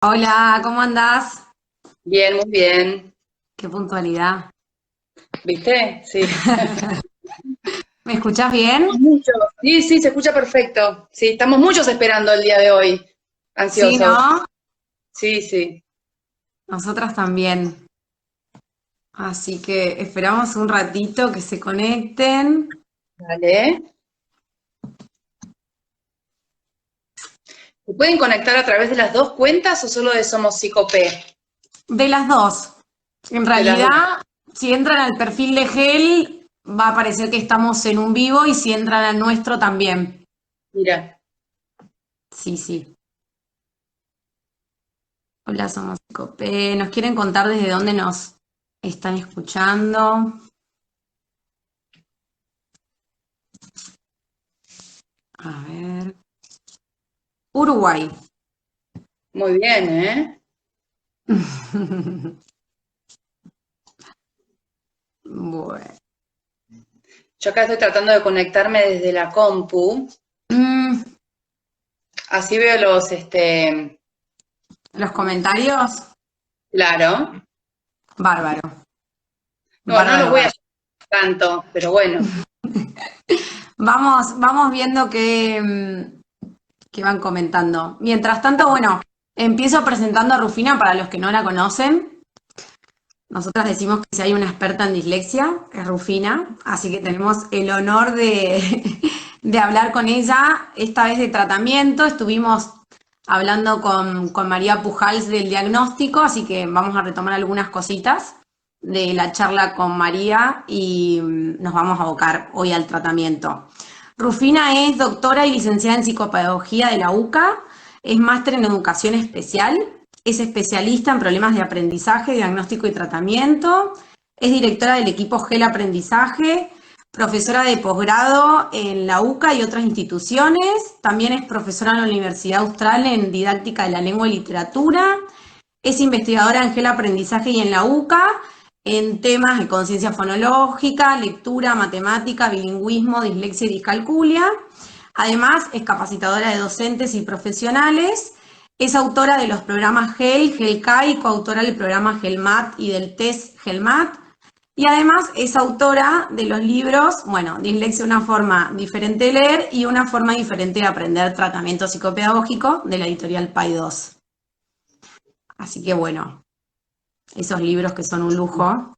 Hola, ¿cómo andás? Bien, muy bien. Qué puntualidad. ¿Viste? Sí. ¿Me escuchás bien? Muchos. Sí, sí, se escucha perfecto. Sí, estamos muchos esperando el día de hoy. Sí, Ansiosos. ¿no? Sí, sí. Nosotras también. Así que esperamos un ratito que se conecten. Vale. ¿Se pueden conectar a través de las dos cuentas o solo de Somos Psicopé? De las dos. En De las dos. realidad, si entran al perfil de Gel, va a aparecer que estamos en un vivo y si entran al nuestro también. Mira. Sí, sí. Hola, somos Psicope. ¿Nos quieren contar desde dónde nos están escuchando? A ver. Uruguay. Muy bien, ¿eh? Bueno. Yo acá estoy tratando de conectarme desde la compu. Mm, Así veo los comentarios, claro. bárbaro, No, no los bárbaro, voy a bárbaro. hacer tanto, pero bueno. Vamos viendo qué van comentando. Mientras tanto, bueno, empiezo presentando a Rufina para los que no la conocen. Nosotras decimos que si hay una experta en dislexia, es Rufina, así que tenemos el honor de hablar con ella, esta vez de tratamiento. Estuvimos hablando con María Pujals del diagnóstico, así que vamos a retomar algunas cositas de la charla con María y nos vamos a abocar hoy al tratamiento. Rufina es doctora y licenciada en psicopedagogía de la UCA, es máster en educación especial, es especialista en problemas de aprendizaje, diagnóstico y tratamiento, es directora del equipo GEL Aprendizaje, profesora de posgrado en la UCA y otras instituciones, también es profesora en la Universidad Austral en didáctica de la lengua y literatura, es investigadora en GEL Aprendizaje y en la UCA en temas de conciencia fonológica, lectura, matemática, bilingüismo, dislexia y discalculia. Además, es capacitadora de docentes y profesionales. Es autora de los programas GEL, GELCAI, coautora del programa GELMAT y del test GELMAT. Y además es autora de los libros, bueno, Dislexia, una forma diferente de leer y una forma diferente de aprender tratamiento psicopedagógico de la editorial PAI 2. Así que bueno, esos libros que son un lujo.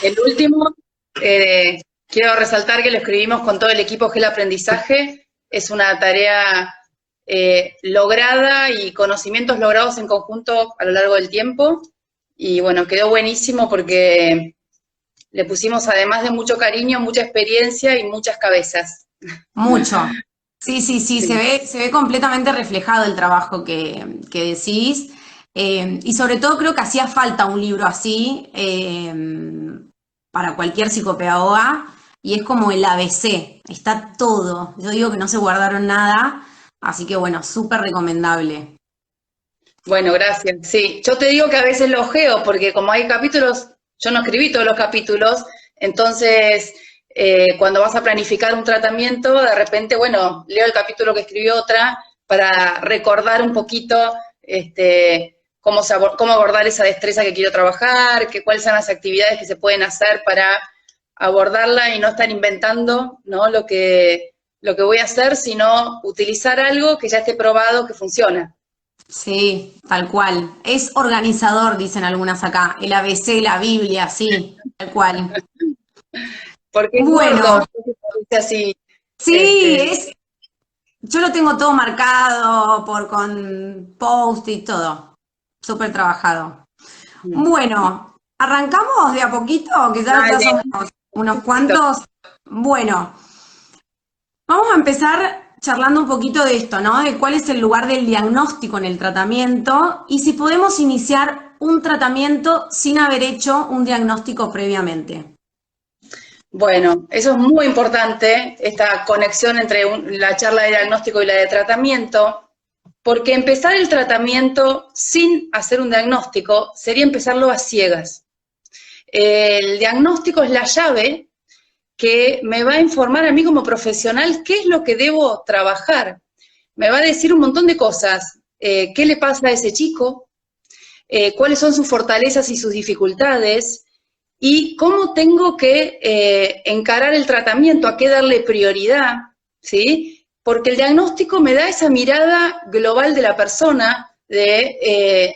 El último, quiero resaltar que lo escribimos con todo el equipo GEL Aprendizaje. Es una tarea lograda y conocimientos logrados en conjunto a lo largo del tiempo. Y bueno, quedó buenísimo porque le pusimos, además de mucho cariño, mucha experiencia y muchas cabezas. Mucho. Sí, sí, sí, Sí. se ve completamente reflejado el trabajo que decís. Y sobre todo creo que hacía falta un libro así para cualquier psicopedagoga. Y es como el ABC, está todo. Yo digo que no se guardaron nada, así que bueno, súper recomendable. Bueno, gracias. Sí, yo te digo que a veces lo ojeo porque como hay capítulos, yo no escribí todos los capítulos, entonces cuando vas a planificar un tratamiento, de repente, bueno, leo el capítulo que escribió otra para recordar un poquito cómo abordar esa destreza que quiero trabajar, cuáles son las actividades que se pueden hacer para abordarla y no estar inventando, ¿no? Lo que voy a hacer, sino utilizar algo que ya esté probado que funciona. Sí, tal cual. Es organizador, dicen algunas acá. El ABC, la Biblia, sí, tal cual. Porque es gordo, Bueno, entonces dice así, sí, yo lo tengo todo marcado con post y todo. Súper trabajado. Bueno, arrancamos de a poquito, que ya dale, somos unos listo. cuantos. Bueno, vamos a empezar charlando un poquito de esto, ¿no? De cuál es el lugar del diagnóstico en el tratamiento y si podemos iniciar un tratamiento sin haber hecho un diagnóstico previamente. Bueno, eso es muy importante, esta conexión entre la charla de diagnóstico y la de tratamiento, porque empezar el tratamiento sin hacer un diagnóstico sería empezarlo a ciegas. El diagnóstico es la llave que me va a informar a mí como profesional qué es lo que debo trabajar. Me va a decir un montón de cosas. qué le pasa a ese chico, cuáles son sus fortalezas y sus dificultades, y cómo tengo que encarar el tratamiento, a qué darle prioridad, ¿sí? Porque el diagnóstico me da esa mirada global de la persona,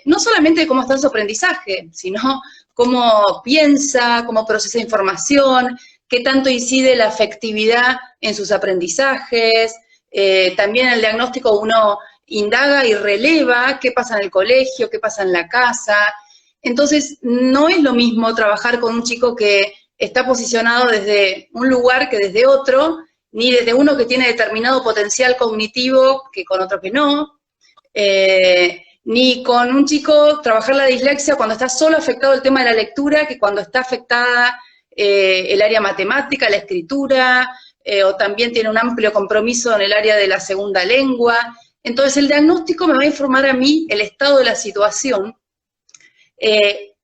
no solamente de cómo está en su aprendizaje, sino cómo piensa, cómo procesa información, qué tanto incide la afectividad en sus aprendizajes. También en el diagnóstico uno indaga y releva qué pasa en el colegio, qué pasa en la casa. Entonces, no es lo mismo trabajar con un chico que está posicionado desde un lugar que desde otro, ni desde uno que tiene determinado potencial cognitivo que con otro que no, ni con un chico trabajar la dislexia cuando está solo afectado el tema de la lectura que cuando está afectada el área matemática, la escritura, o también tiene un amplio compromiso en el área de la segunda lengua. Entonces el diagnóstico me va a informar a mí el estado de la situación,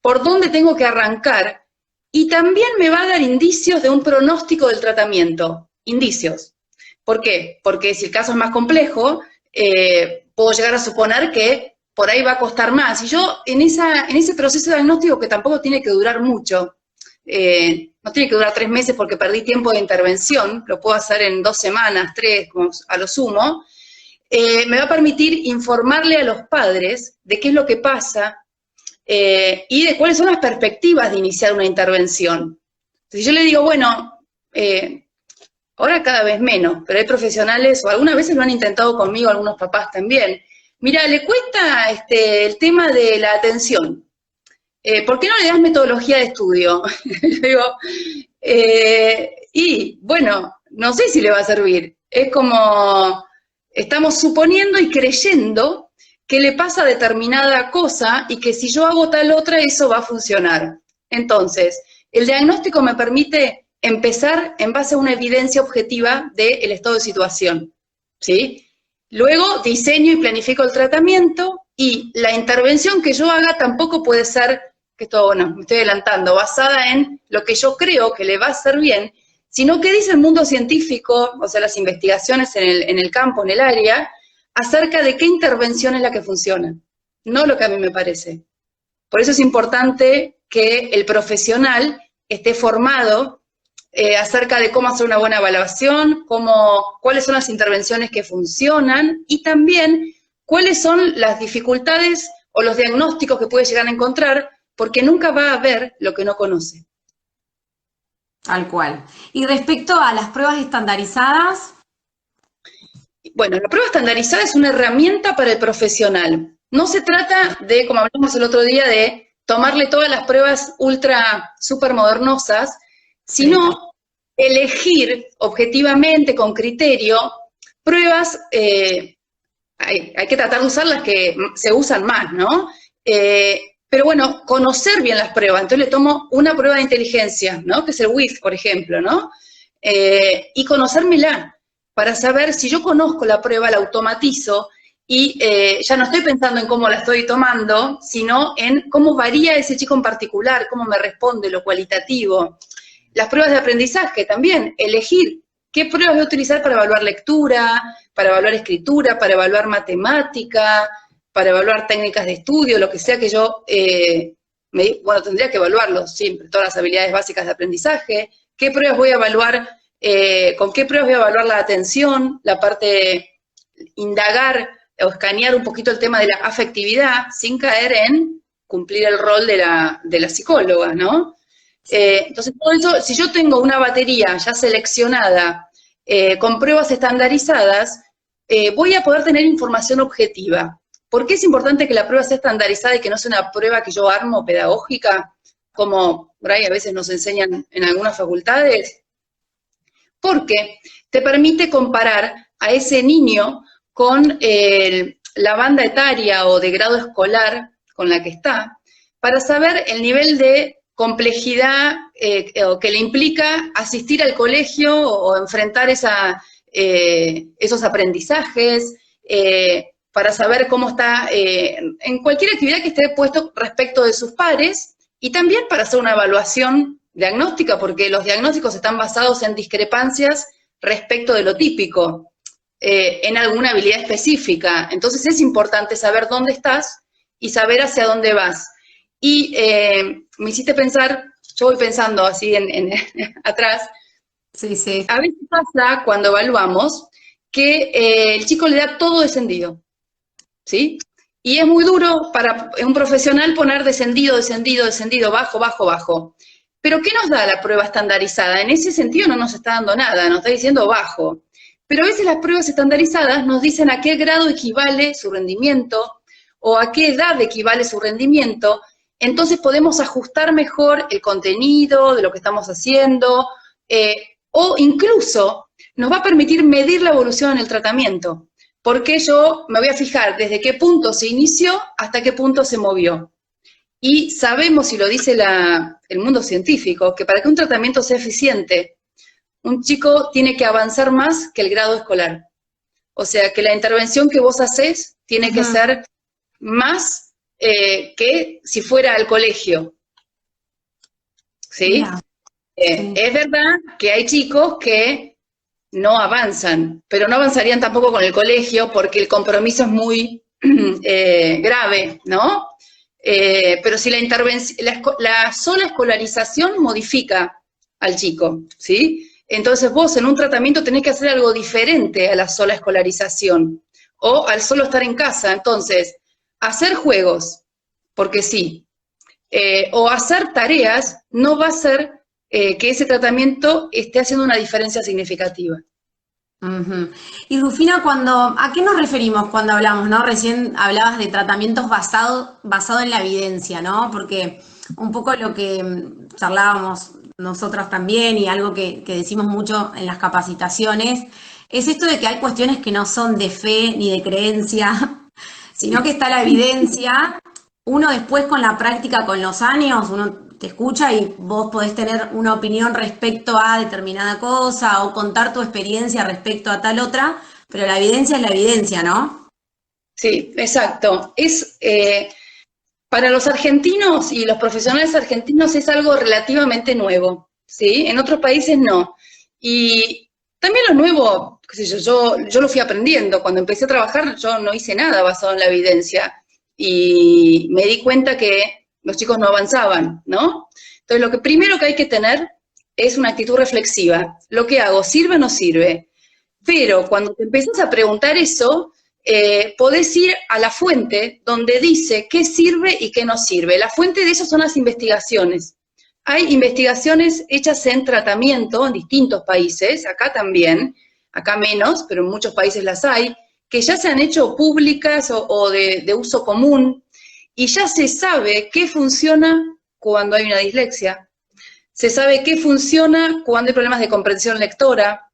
por dónde tengo que arrancar, y también me va a dar indicios de un pronóstico del tratamiento. Indicios. ¿Por qué? Porque si el caso es más complejo, puedo llegar a suponer que por ahí va a costar más. Y yo en ese proceso diagnóstico, que tampoco tiene que durar mucho, no tiene que durar 3 meses porque perdí tiempo de intervención, lo puedo hacer en 2 semanas, 3, a lo sumo, me va a permitir informarle a los padres de qué es lo que pasa y de cuáles son las perspectivas de iniciar una intervención. Si yo le digo, bueno, ahora cada vez menos, pero hay profesionales, o algunas veces lo han intentado conmigo, algunos papás también. Mira, le cuesta el tema de la atención. ¿Por qué no le das metodología de estudio? Yo digo, y bueno, no sé si le va a servir. Es como, estamos suponiendo y creyendo que le pasa determinada cosa y que si yo hago tal otra, eso va a funcionar. Entonces, el diagnóstico me permite empezar en base a una evidencia objetiva del estado de situación, ¿sí? Luego diseño y planifico el tratamiento, y la intervención que yo haga tampoco puede ser, que esto, bueno, me estoy adelantando, basada en lo que yo creo que le va a hacer bien, sino que dice el mundo científico, o sea, las investigaciones en el campo, en el área, acerca de qué intervención es la que funciona, no lo que a mí me parece. Por eso es importante que el profesional esté formado acerca de cómo hacer una buena evaluación, cuáles son las intervenciones que funcionan, y también cuáles son las dificultades o los diagnósticos que puede llegar a encontrar, porque nunca va a ver lo que no conoce. Tal cual. Y respecto a las pruebas estandarizadas. Bueno, la prueba estandarizada es una herramienta para el profesional. No se trata de, como hablamos el otro día, de tomarle todas las pruebas ultra, súper modernosas, sino elegir objetivamente, con criterio, pruebas, hay que tratar de usar las que se usan más, ¿no? Pero bueno, conocer bien las pruebas. Entonces le tomo una prueba de inteligencia, ¿no? Que es el WIF, por ejemplo, ¿no? Y conocérmela, para saber si yo conozco la prueba, la automatizo, y ya no estoy pensando en cómo la estoy tomando, sino en cómo varía ese chico en particular, cómo me responde, lo cualitativo. Las pruebas de aprendizaje también, elegir qué pruebas voy a utilizar para evaluar lectura, para evaluar escritura, para evaluar matemática, para evaluar técnicas de estudio, lo que sea que yo, bueno, tendría que evaluarlo siempre, todas las habilidades básicas de aprendizaje, qué pruebas voy a evaluar, con qué pruebas voy a evaluar la atención, la parte indagar o escanear un poquito el tema de la afectividad, sin caer en cumplir el rol de la psicóloga, ¿no? Entonces, todo eso, si yo tengo una batería ya seleccionada, con pruebas estandarizadas, voy a poder tener información objetiva. ¿Por qué es importante que la prueba sea estandarizada y que no sea una prueba que yo armo pedagógica, como por ahí a veces nos enseñan en algunas facultades? Porque te permite comparar a ese niño con la banda etaria o de grado escolar con la que está, para saber el nivel de complejidad que le implica asistir al colegio o enfrentar esos aprendizajes, para saber cómo está en cualquier actividad que esté puesto respecto de sus pares, y también para hacer una evaluación diagnóstica, porque los diagnósticos están basados en discrepancias respecto de lo típico. en alguna habilidad específica. Entonces es importante saber dónde estás y saber hacia dónde vas. Y me hiciste pensar, yo voy pensando así atrás, Sí, sí. a veces pasa cuando evaluamos que el chico le da todo descendido, ¿sí? Y es muy duro para un profesional poner descendido, descendido, descendido, bajo, bajo, bajo. Pero ¿qué nos da la prueba estandarizada? En ese sentido no nos está dando nada, nos está diciendo bajo. Pero a veces las pruebas estandarizadas nos dicen a qué grado equivale su rendimiento o a qué edad equivale su rendimiento. Entonces podemos ajustar mejor el contenido de lo que estamos haciendo o incluso nos va a permitir medir la evolución en el tratamiento. Porque yo me voy a fijar desde qué punto se inició hasta qué punto se movió. Y sabemos, y lo dice el mundo científico, que para que un tratamiento sea eficiente, un chico tiene que avanzar más que el grado escolar. O sea, que la intervención que vos hacés tiene que ser más que si fuera al colegio. ¿Sí? Mira, sí. Es verdad que hay chicos que no avanzan, pero no avanzarían tampoco con el colegio porque el compromiso es muy grave, ¿no? Pero si la sola escolarización modifica al chico, ¿sí? Entonces vos en un tratamiento tenés que hacer algo diferente a la sola escolarización o al solo estar en casa. Entonces, hacer juegos, porque sí, o hacer tareas no va a hacer que ese tratamiento esté haciendo una diferencia significativa. Ujú. Y Rufina, ¿a qué nos referimos cuando hablamos, ¿no? Recién hablabas de tratamientos basado en la evidencia, ¿no? Porque un poco lo que charlábamos nosotras también y algo que decimos mucho en las capacitaciones es esto de que hay cuestiones que no son de fe ni de creencia, sino que está la evidencia. Uno después con la práctica, con los años, uno te escucha y vos podés tener una opinión respecto a determinada cosa o contar tu experiencia respecto a tal otra, pero la evidencia es la evidencia, ¿no? Sí, exacto. Para los argentinos y los profesionales argentinos es algo relativamente nuevo, ¿sí? En otros países no. Y también lo nuevo, qué sé yo lo fui aprendiendo. Cuando empecé a trabajar yo no hice nada basado en la evidencia y me di cuenta que los chicos no avanzaban, ¿no? Entonces lo primero que hay que tener es una actitud reflexiva. ¿Lo que hago sirve o no sirve? Pero cuando te empezás a preguntar eso, podés ir a la fuente donde dice qué sirve y qué no sirve. La fuente de eso son las investigaciones. Hay investigaciones hechas en tratamiento en distintos países, acá también, acá menos, pero en muchos países las hay, que ya se han hecho públicas o de uso común, y ya se sabe qué funciona cuando hay una dislexia, se sabe qué funciona cuando hay problemas de comprensión lectora,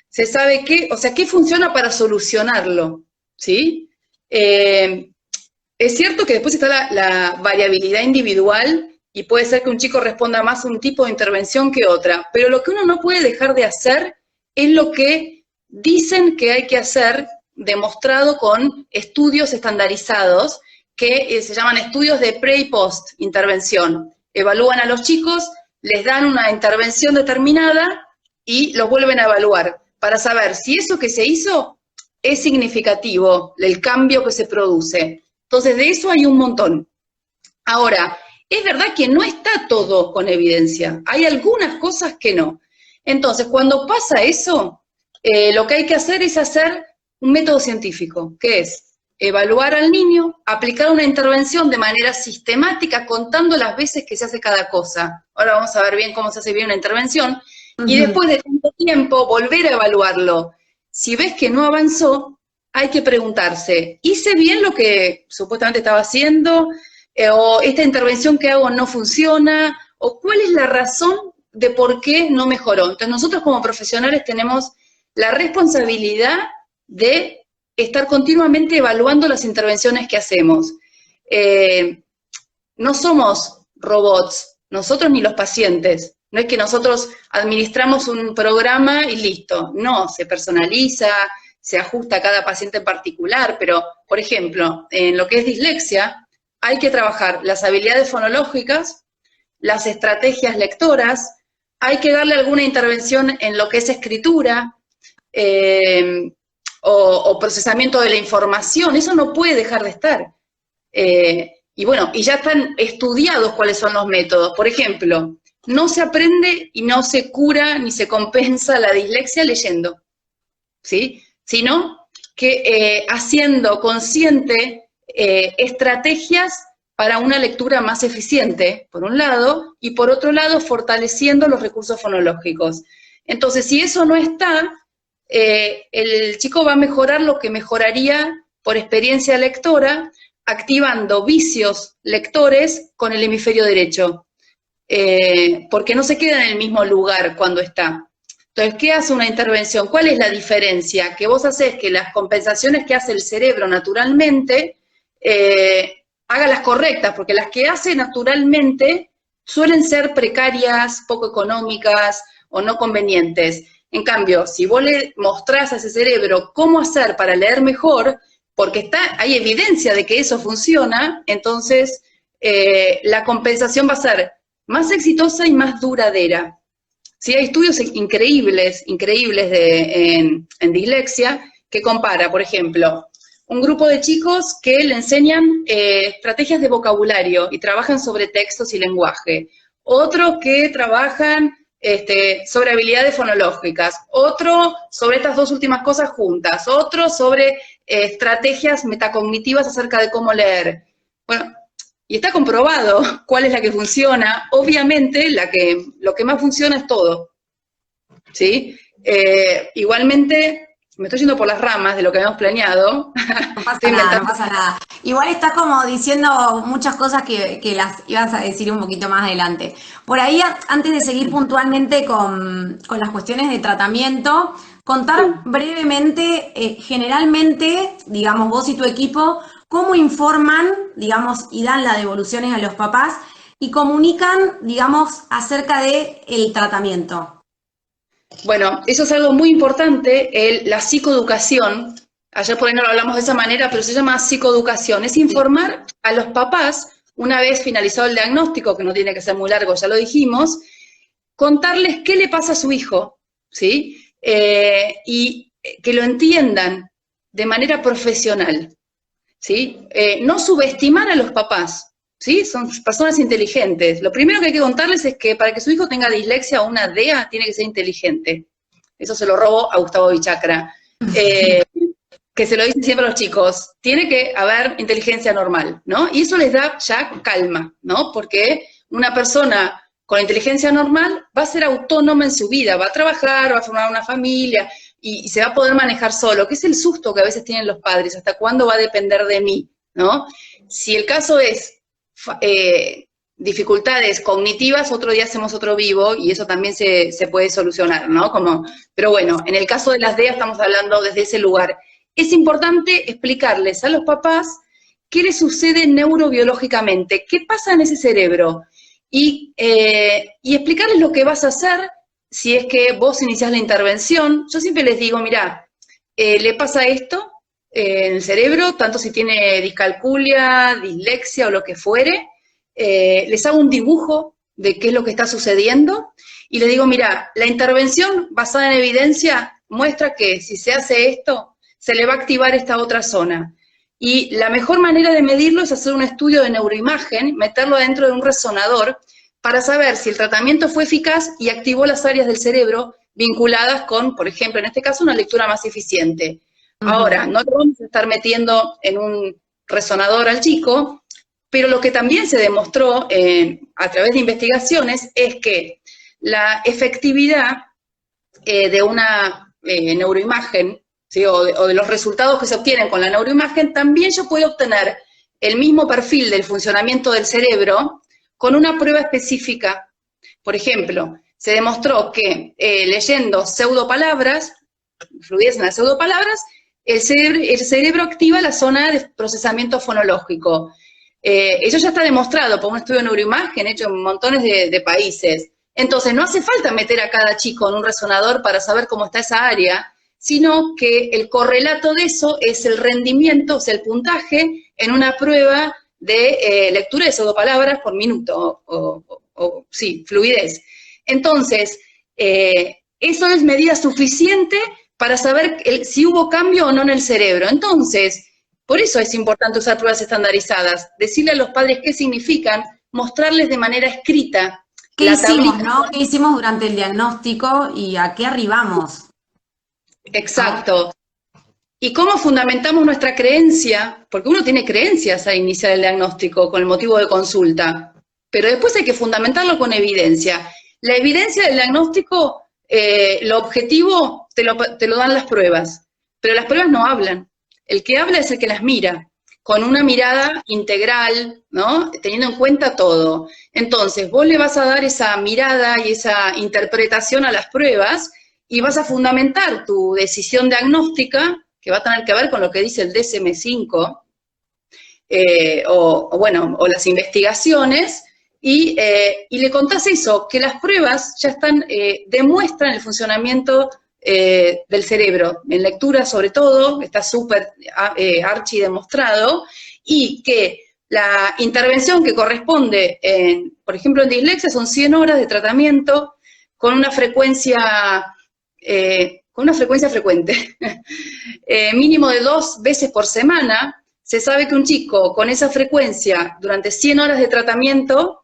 se sabe qué funciona para solucionarlo, ¿sí? Es cierto que después está la variabilidad individual y puede ser que un chico responda más a un tipo de intervención que otra, pero lo que uno no puede dejar de hacer es lo que dicen que hay que hacer, demostrado con estudios estandarizados, que se llaman estudios de pre y post intervención. Evalúan a los chicos, les dan una intervención determinada y los vuelven a evaluar para saber si eso que se hizo es significativo, el cambio que se produce. Entonces, de eso hay un montón. Ahora, es verdad que no está todo con evidencia, hay algunas cosas que no. Entonces, cuando pasa eso, lo que hay que hacer es hacer un método científico, que es evaluar al niño, aplicar una intervención de manera sistemática, contando las veces que se hace cada cosa. Ahora vamos a ver bien cómo se hace bien una intervención, y después de tanto tiempo volver a evaluarlo. Si ves que no avanzó, hay que preguntarse, ¿hice bien lo que supuestamente estaba haciendo? ¿O esta intervención que hago no funciona? ¿O cuál es la razón de por qué no mejoró? Entonces nosotros como profesionales tenemos la responsabilidad de estar continuamente evaluando las intervenciones que hacemos. No somos robots, nosotros ni los pacientes. No es que nosotros administramos un programa y listo. No, se personaliza, se ajusta a cada paciente en particular, pero, por ejemplo, en lo que es dislexia, hay que trabajar las habilidades fonológicas, las estrategias lectoras, hay que darle alguna intervención en lo que es escritura, o procesamiento de la información, eso no puede dejar de estar. Y bueno, y ya están estudiados cuáles son los métodos. Por ejemplo, no se aprende y no se cura ni se compensa la dislexia leyendo, ¿sí? Sino que haciendo consciente estrategias para una lectura más eficiente, por un lado, y por otro lado, fortaleciendo los recursos fonológicos. Entonces, si eso no está, el chico va a mejorar lo que mejoraría por experiencia lectora, activando vicios lectores con el hemisferio derecho, porque no se queda en el mismo lugar cuando está. Entonces, ¿qué hace una intervención? ¿Cuál es la diferencia? Que vos haces que las compensaciones que hace el cerebro naturalmente haga las correctas, porque las que hace naturalmente suelen ser precarias, poco económicas o no convenientes. En cambio, si vos le mostrás a ese cerebro cómo hacer para leer mejor, porque hay evidencia de que eso funciona, entonces la compensación va a ser más exitosa y más duradera. Sí, hay estudios increíbles en dislexia que compara, por ejemplo, un grupo de chicos que le enseñan estrategias de vocabulario y trabajan sobre textos y lenguaje, otros que trabajan sobre habilidades fonológicas, otro sobre estas dos últimas cosas juntas, otro sobre estrategias metacognitivas acerca de cómo leer. Bueno, y está comprobado cuál es la que funciona. Obviamente, lo que más funciona es todo, ¿sí? Igualmente, me estoy yendo por las ramas de lo que habíamos planeado. No pasa nada, no pasa nada. Igual estás como diciendo muchas cosas que las ibas a decir un poquito más adelante. Por ahí, antes de seguir puntualmente con las cuestiones de tratamiento, contar brevemente, generalmente, digamos, vos y tu equipo, cómo informan, digamos, y dan las devoluciones a los papás y comunican, digamos, acerca del tratamiento. Bueno, eso es algo muy importante, la psicoeducación. Ayer por ahí no lo hablamos de esa manera, pero se llama psicoeducación. Es informar a los papás, una vez finalizado el diagnóstico, que no tiene que ser muy largo, ya lo dijimos, contarles qué le pasa a su hijo, ¿sí? Y que lo entiendan de manera profesional, ¿sí? No subestimar a los papás, ¿sí? Son personas inteligentes. Lo primero que hay que contarles es que para que su hijo tenga dislexia o una DEA, tiene que ser inteligente. Eso se lo robo a Gustavo Bichacra. Que se lo dicen siempre a los chicos, tiene que haber inteligencia normal, ¿no? Y eso les da ya calma, ¿no? Porque una persona con inteligencia normal va a ser autónoma en su vida, va a trabajar, va a formar una familia y se va a poder manejar solo, que es el susto que a veces tienen los padres, ¿hasta cuándo va a depender de mí, ¿no? Si el caso es dificultades cognitivas, otro día hacemos otro vivo y eso también se puede solucionar, ¿no? Pero bueno, en el caso de las DEA estamos hablando desde ese lugar. Es importante explicarles a los papás qué les sucede neurobiológicamente, qué pasa en ese cerebro y explicarles lo que vas a hacer si es que vos iniciás la intervención. Yo siempre les digo, mirá, le pasa esto en el cerebro, tanto si tiene discalculia, dislexia o lo que fuere, les hago un dibujo de qué es lo que está sucediendo y les digo, mirá, la intervención basada en evidencia muestra que si se hace esto, se le va a activar esta otra zona. Y la mejor manera de medirlo es hacer un estudio de neuroimagen, meterlo dentro de un resonador, para saber si el tratamiento fue eficaz y activó las áreas del cerebro vinculadas con, por ejemplo, en este caso, una lectura más eficiente. Ahora, no lo vamos a estar metiendo en un resonador al chico, pero lo que también se demostró a través de investigaciones es que la efectividad de una neuroimagen, ¿sí? o de los resultados que se obtienen con la neuroimagen, también yo puedo obtener el mismo perfil del funcionamiento del cerebro con una prueba específica. Por ejemplo, se demostró que leyendo pseudopalabras, fluidez en las pseudopalabras, el cerebro activa la zona de procesamiento fonológico. Eso ya está demostrado por un estudio de neuroimagen hecho en montones de países. Entonces, no hace falta meter a cada chico en un resonador para saber cómo está esa área, sino que el correlato de eso es el rendimiento, o sea, el puntaje en una prueba de lectura de pseudopalabras por minuto, sí, fluidez. Entonces, eso es medida suficiente para saber si hubo cambio o no en el cerebro. Entonces, por eso es importante usar pruebas estandarizadas, decirle a los padres qué significan, mostrarles de manera escrita ¿Qué la hicimos, tablita. no? ¿Qué hicimos durante el diagnóstico y a qué arribamos? Exacto. ¿Y cómo fundamentamos nuestra creencia? Porque uno tiene creencias al iniciar el diagnóstico con el motivo de consulta, pero después hay que fundamentarlo con evidencia. La evidencia del diagnóstico, lo objetivo te lo dan las pruebas, pero las pruebas no hablan. El que habla es el que las mira, con una mirada integral, ¿no? Teniendo en cuenta todo. Entonces, vos le vas a dar esa mirada y esa interpretación a las pruebas y vas a fundamentar tu decisión diagnóstica, que va a tener que ver con lo que dice el DSM-5, o las investigaciones, y le contás eso, que las pruebas ya están, demuestran el funcionamiento del cerebro, en lectura sobre todo, está súper archi demostrado, y que la intervención que corresponde, por ejemplo, en dislexia son 100 horas de tratamiento con una frecuencia frecuente, mínimo de 2 veces por semana. Se sabe que un chico con esa frecuencia durante 100 horas de tratamiento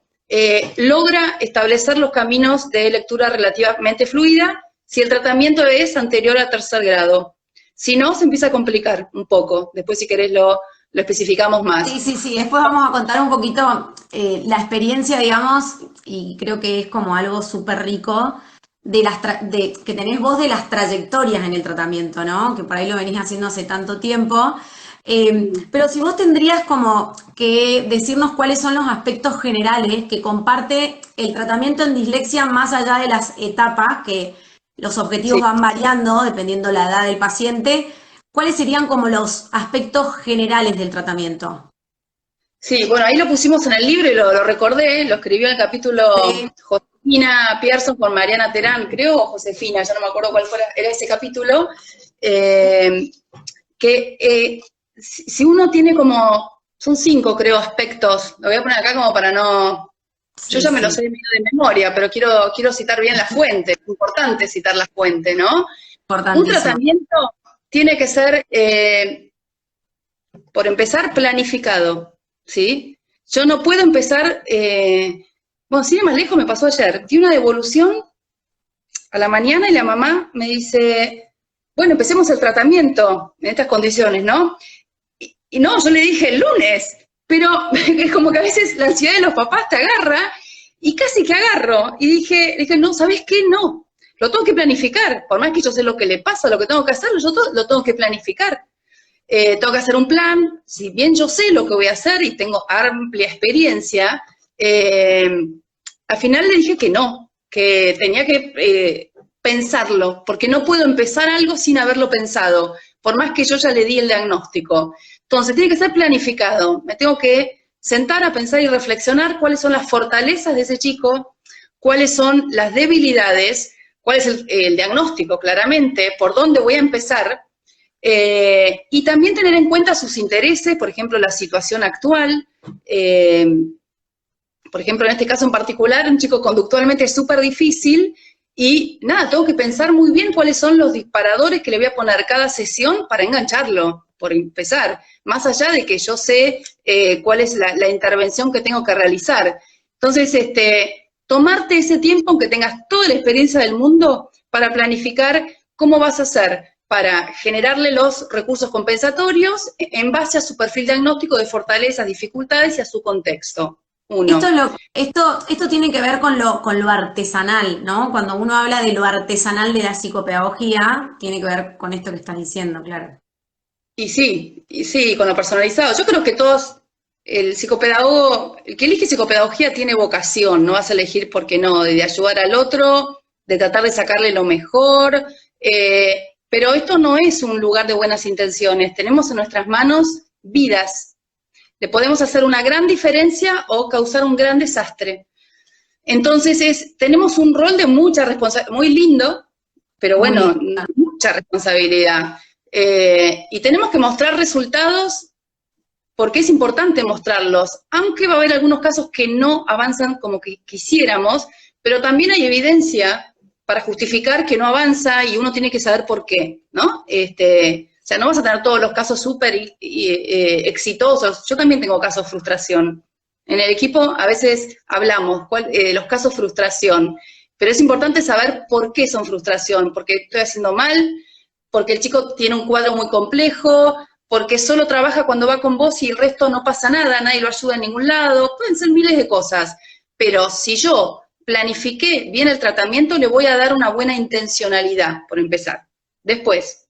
logra establecer los caminos de lectura relativamente fluida si el tratamiento es anterior a 3er grado. Si no, se empieza a complicar un poco. Después, si querés, lo especificamos más. Sí. Después vamos a contar un poquito la experiencia, digamos, y creo que es como algo súper rico que tenés vos de las trayectorias en el tratamiento, ¿no? Que por ahí lo venís haciendo hace tanto tiempo. Pero si vos tendrías como que decirnos cuáles son los aspectos generales que comparte el tratamiento en dislexia más allá de las etapas, que los objetivos van variando dependiendo la edad del paciente, ¿cuáles serían como los aspectos generales del tratamiento? Sí, bueno, ahí lo pusimos en el libro y lo recordé, lo escribió en el capítulo Josefina Pierson con Mariana Terán, creo, o Josefina, ya no me acuerdo cuál era ese capítulo, si uno tiene son 5, creo, aspectos, lo voy a poner acá como para no... Yo ya me lo sé de memoria, pero quiero citar bien la fuente, es importante citar la fuente, ¿no? Un tratamiento tiene que ser, por empezar, planificado, ¿sí? Yo no puedo empezar, sin ir más lejos me pasó ayer, di una devolución a la mañana y la mamá me dice, bueno, empecemos el tratamiento en estas condiciones, ¿no? Y no, yo le dije el lunes, pero es como que a veces la ansiedad de los papás te agarra y casi que agarro. Y dije, no, ¿sabes qué? No, lo tengo que planificar. Por más que yo sé lo que le pasa, lo que tengo que hacer, yo lo tengo que planificar. Tengo que hacer un plan. Si bien yo sé lo que voy a hacer y tengo amplia experiencia, al final le dije que no, que tenía que pensarlo, porque no puedo empezar algo sin haberlo pensado, por más que yo ya le di el diagnóstico. Entonces, tiene que ser planificado. Me tengo que sentar a pensar y reflexionar cuáles son las fortalezas de ese chico, cuáles son las debilidades, cuál es el diagnóstico, claramente, por dónde voy a empezar, y también tener en cuenta sus intereses, por ejemplo, la situación actual. Por ejemplo, en este caso en particular, un chico conductualmente súper difícil, y nada, tengo que pensar muy bien cuáles son los disparadores que le voy a poner cada sesión para engancharlo, por empezar, más allá de que yo sé cuál es la intervención que tengo que realizar. Entonces, tomarte ese tiempo, aunque tengas toda la experiencia del mundo, para planificar cómo vas a hacer para generarle los recursos compensatorios en base a su perfil diagnóstico de fortalezas, dificultades y a su contexto. Esto tiene que ver con lo artesanal, ¿no? Cuando uno habla de lo artesanal de la psicopedagogía, tiene que ver con esto que estás diciendo, claro. Y sí, con lo personalizado. Yo creo que todos, el psicopedagogo, el que elige psicopedagogía tiene vocación, no vas a elegir porque no, de ayudar al otro, de tratar de sacarle lo mejor, pero esto no es un lugar de buenas intenciones, tenemos en nuestras manos vidas. Le podemos hacer una gran diferencia o causar un gran desastre. Entonces, tenemos un rol de mucha responsabilidad, muy lindo, pero bueno, mucha responsabilidad. Y tenemos que mostrar resultados porque es importante mostrarlos, aunque va a haber algunos casos que no avanzan como que quisiéramos, pero también hay evidencia para justificar que no avanza y uno tiene que saber por qué, ¿no? O sea, no vas a tener todos los casos súper exitosos. Yo también tengo casos de frustración. En el equipo a veces hablamos los casos de frustración, pero es importante saber por qué son frustración, porque estoy haciendo mal, porque el chico tiene un cuadro muy complejo, porque solo trabaja cuando va con vos y el resto no pasa nada, nadie lo ayuda en ningún lado, pueden ser miles de cosas, pero si yo planifiqué bien el tratamiento, le voy a dar una buena intencionalidad, por empezar. Después,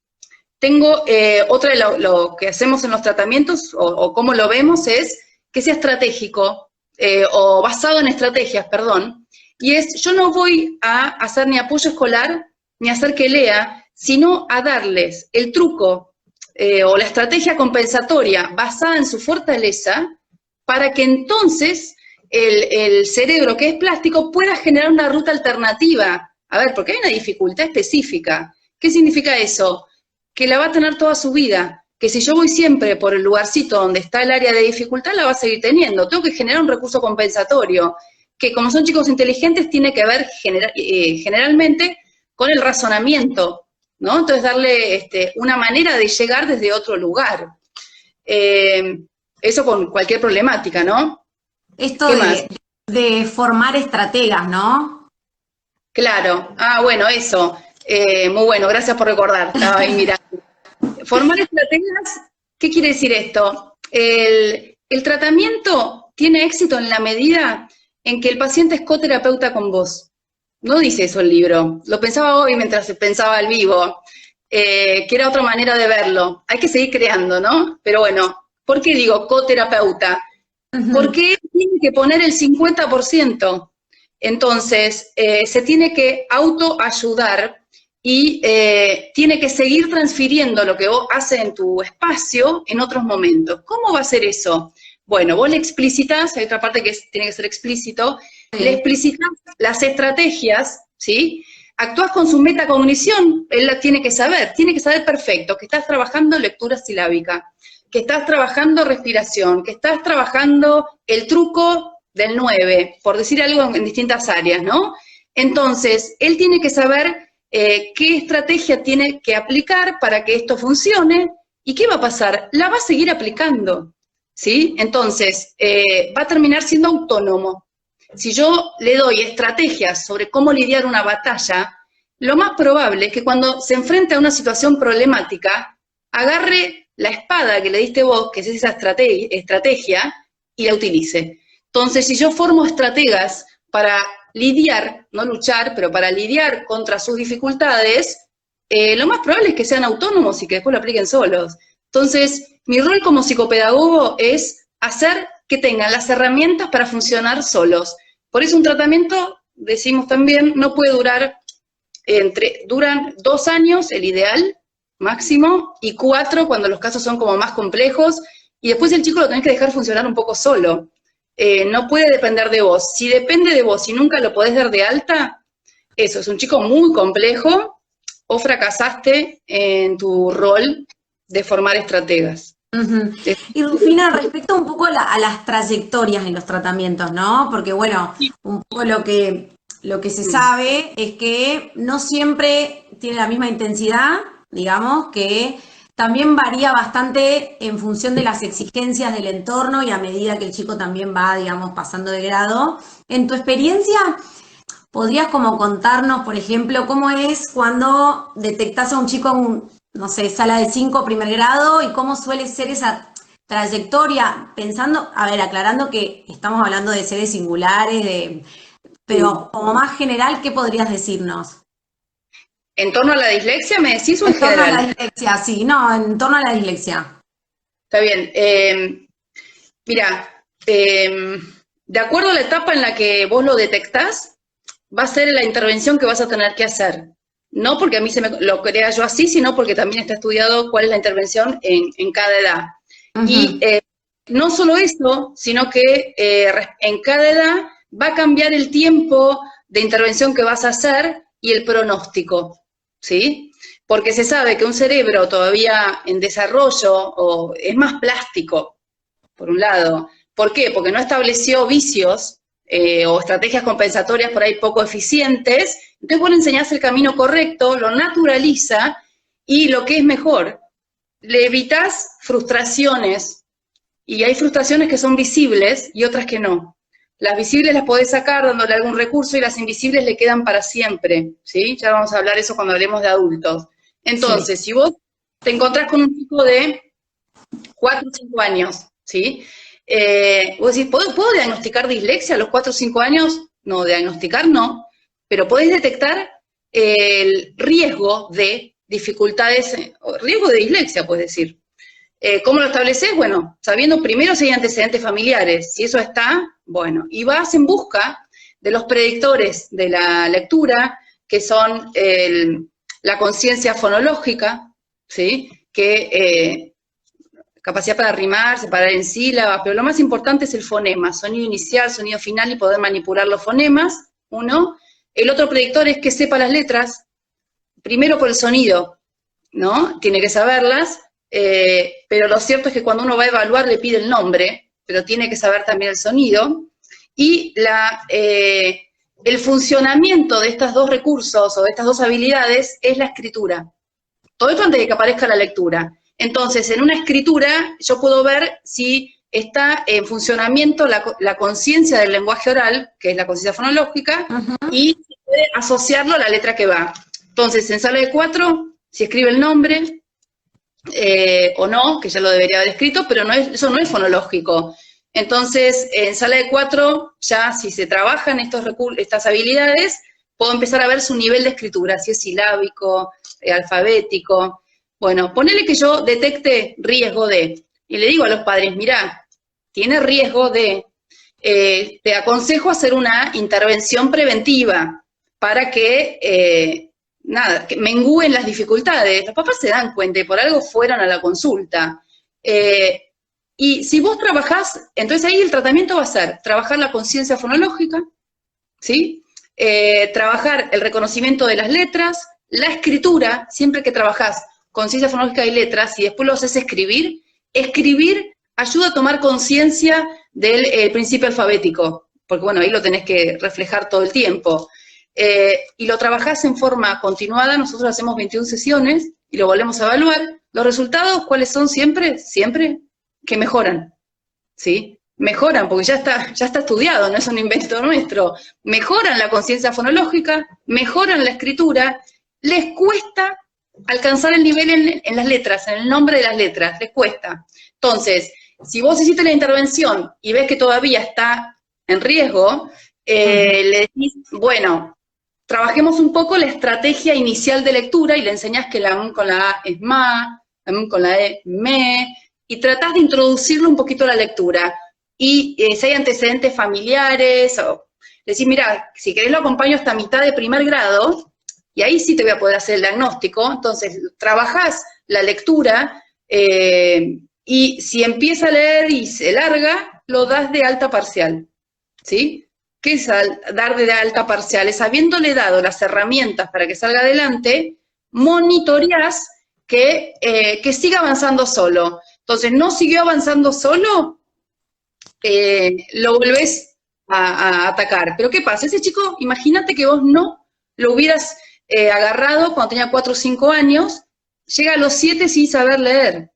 tengo otra de lo que hacemos en los tratamientos, o cómo lo vemos, es que sea estratégico, o basado en estrategias, perdón, y es, yo no voy a hacer ni apoyo escolar, ni hacer que lea, sino a darles el truco o la estrategia compensatoria basada en su fortaleza, para que entonces el cerebro, que es plástico, pueda generar una ruta alternativa. A ver, porque hay una dificultad específica. ¿Qué significa eso? Que la va a tener toda su vida, que si yo voy siempre por el lugarcito donde está el área de dificultad, la va a seguir teniendo. Tengo que generar un recurso compensatorio, que como son chicos inteligentes, tiene que ver generalmente con el razonamiento, ¿no? Entonces darle una manera de llegar desde otro lugar. Eso con cualquier problemática, ¿no? Esto de formar estrategas, ¿no? Claro. Ah, bueno, eso. Muy bueno, gracias por recordar. Ay, mira. Formar estrategias, ¿qué quiere decir esto? El tratamiento tiene éxito en la medida en que el paciente es coterapeuta con vos. No dice eso el libro. Lo pensaba hoy mientras pensaba al vivo, que era otra manera de verlo. Hay que seguir creando, ¿no? Pero bueno, ¿por qué digo coterapeuta? Porque tiene que poner el 50%. Entonces, se tiene que autoayudar y tiene que seguir transfiriendo lo que vos haces en tu espacio en otros momentos. ¿Cómo va a ser eso? Bueno, vos le explicitas, hay otra parte que tiene que ser explícito, le explicitas las estrategias, ¿sí? Actúas con su metacognición, él la tiene que saber perfecto, que estás trabajando lectura silábica, que estás trabajando respiración, que estás trabajando el truco del 9, por decir algo en distintas áreas, ¿no? Entonces, él tiene que saber qué estrategia tiene que aplicar para que esto funcione, y qué va a pasar, la va a seguir aplicando, ¿sí? Entonces, va a terminar siendo autónomo. Si yo le doy estrategias sobre cómo lidiar una batalla, lo más probable es que cuando se enfrente a una situación problemática, agarre la espada que le diste vos, que es esa estrategia, y la utilice. Entonces, si yo formo estrategas para lidiar, no luchar, pero para lidiar contra sus dificultades, lo más probable es que sean autónomos y que después lo apliquen solos. Entonces, mi rol como psicopedagogo es hacer que tengan las herramientas para funcionar solos. Por eso un tratamiento, decimos también, no puede durar, duran 2 años, el ideal máximo, y 4 cuando los casos son como más complejos, y después el chico lo tenés que dejar funcionar un poco solo. No puede depender de vos. Si depende de vos y nunca lo podés dar de alta, eso, es un chico muy complejo, o fracasaste en tu rol de formar estrategas. Y Rufina, respecto un poco a las trayectorias en los tratamientos, ¿no? Porque bueno, un poco lo que se sabe es que no siempre tiene la misma intensidad, digamos, que también varía bastante en función de las exigencias del entorno y a medida que el chico también va, digamos, pasando de grado. En tu experiencia, ¿podrías como contarnos, por ejemplo, cómo es cuando detectás a un chico en, no sé, sala de 5, primer grado, y cómo suele ser esa trayectoria? Pensando, a ver, aclarando que estamos hablando de seres singulares, pero como más general, ¿qué podrías decirnos? ¿En torno a la dislexia me decís o en torno general? a la dislexia, sí, no, en torno a la dislexia. Está bien. Mira, de acuerdo a la etapa en la que vos lo detectás, va a ser la intervención que vas a tener que hacer. No porque a mí lo crea yo así, sino porque también está estudiado cuál es la intervención en cada edad. Y no solo eso, sino que en cada edad va a cambiar el tiempo de intervención que vas a hacer y el pronóstico, ¿sí? Porque se sabe que un cerebro todavía en desarrollo es más plástico, por un lado. ¿Por qué? Porque no estableció vicios o estrategias compensatorias por ahí poco eficientes, entonces vos le enseñás el camino correcto, lo naturaliza, y lo que es mejor, le evitás frustraciones, y hay frustraciones que son visibles y otras que no. Las visibles las podés sacar dándole algún recurso y las invisibles le quedan para siempre, ¿sí? Ya vamos a hablar eso cuando hablemos de adultos. Entonces, si vos te encontrás con un chico de 4 o 5 años, ¿sí? Vos decís, ¿puedo diagnosticar dislexia a los 4 o 5 años? No, diagnosticar no, pero podés detectar el riesgo de dificultades, riesgo de dislexia, puedes decir. ¿Cómo lo estableces? Bueno, sabiendo primero si hay antecedentes familiares. Si eso está, bueno, y vas en busca de los predictores de la lectura, que son la conciencia fonológica, ¿sí? Que capacidad para rimar, separar en sílabas, pero lo más importante es el fonema, sonido inicial, sonido final y poder manipular los fonemas, uno. El otro predictor es que sepa las letras, primero por el sonido, ¿no? Tiene que saberlas. Pero lo cierto es que cuando uno va a evaluar le pide el nombre, pero tiene que saber también el sonido, y el funcionamiento de estos dos recursos o de estas dos habilidades es la escritura. Todo esto antes de que aparezca la lectura. Entonces, en una escritura yo puedo ver si está en funcionamiento la conciencia del lenguaje oral, que es la conciencia fonológica, y si puede asociarlo a la letra que va. Entonces, en sala de 4, si escribe el nombre, o no, que ya lo debería haber escrito, pero eso no es fonológico. Entonces, en sala de 4, ya si se trabajan estas habilidades, puedo empezar a ver su nivel de escritura, si es silábico, alfabético. Bueno, ponele que yo detecte riesgo de, y le digo a los padres, mirá, tiene riesgo de, te aconsejo hacer una intervención preventiva para que que mengúen las dificultades. Los papás se dan cuenta y por algo fueron a la consulta. Y si vos trabajás, entonces ahí el tratamiento va a ser trabajar la conciencia fonológica, ¿sí? Trabajar el reconocimiento de las letras, la escritura, siempre que trabajás conciencia fonológica y letras, y después lo haces escribir ayuda a tomar conciencia del principio alfabético, porque bueno, ahí lo tenés que reflejar todo el tiempo. Y lo trabajás en forma continuada, nosotros hacemos 21 sesiones y lo volvemos a evaluar. ¿Los resultados cuáles son siempre? Siempre que mejoran, ¿sí? Mejoran, porque ya está estudiado, no es un invento nuestro. Mejoran la conciencia fonológica, mejoran la escritura, les cuesta alcanzar el nivel en las letras, en el nombre de las letras, les cuesta. Entonces, si vos hiciste la intervención y ves que todavía está en riesgo, le decís, bueno, trabajemos un poco la estrategia inicial de lectura y le enseñás que la M con la A es ma, la M con la E, me, y tratás de introducirle un poquito a la lectura. Y si hay antecedentes familiares, o decís, mira, si querés lo acompaño hasta mitad de primer grado, y ahí sí te voy a poder hacer el diagnóstico. Entonces, trabajás la lectura, y si empieza a leer y se larga, lo das de alta parcial, ¿sí? ¿Qué es dar de alta parcial? Es habiéndole dado las herramientas para que salga adelante, monitoreás que siga avanzando solo. Entonces, no siguió avanzando solo, lo volvés a atacar. Pero ¿qué pasa? Ese chico, imagínate que vos no lo hubieras agarrado cuando tenía 4 o 5 años, llega a los 7 sin saber leer,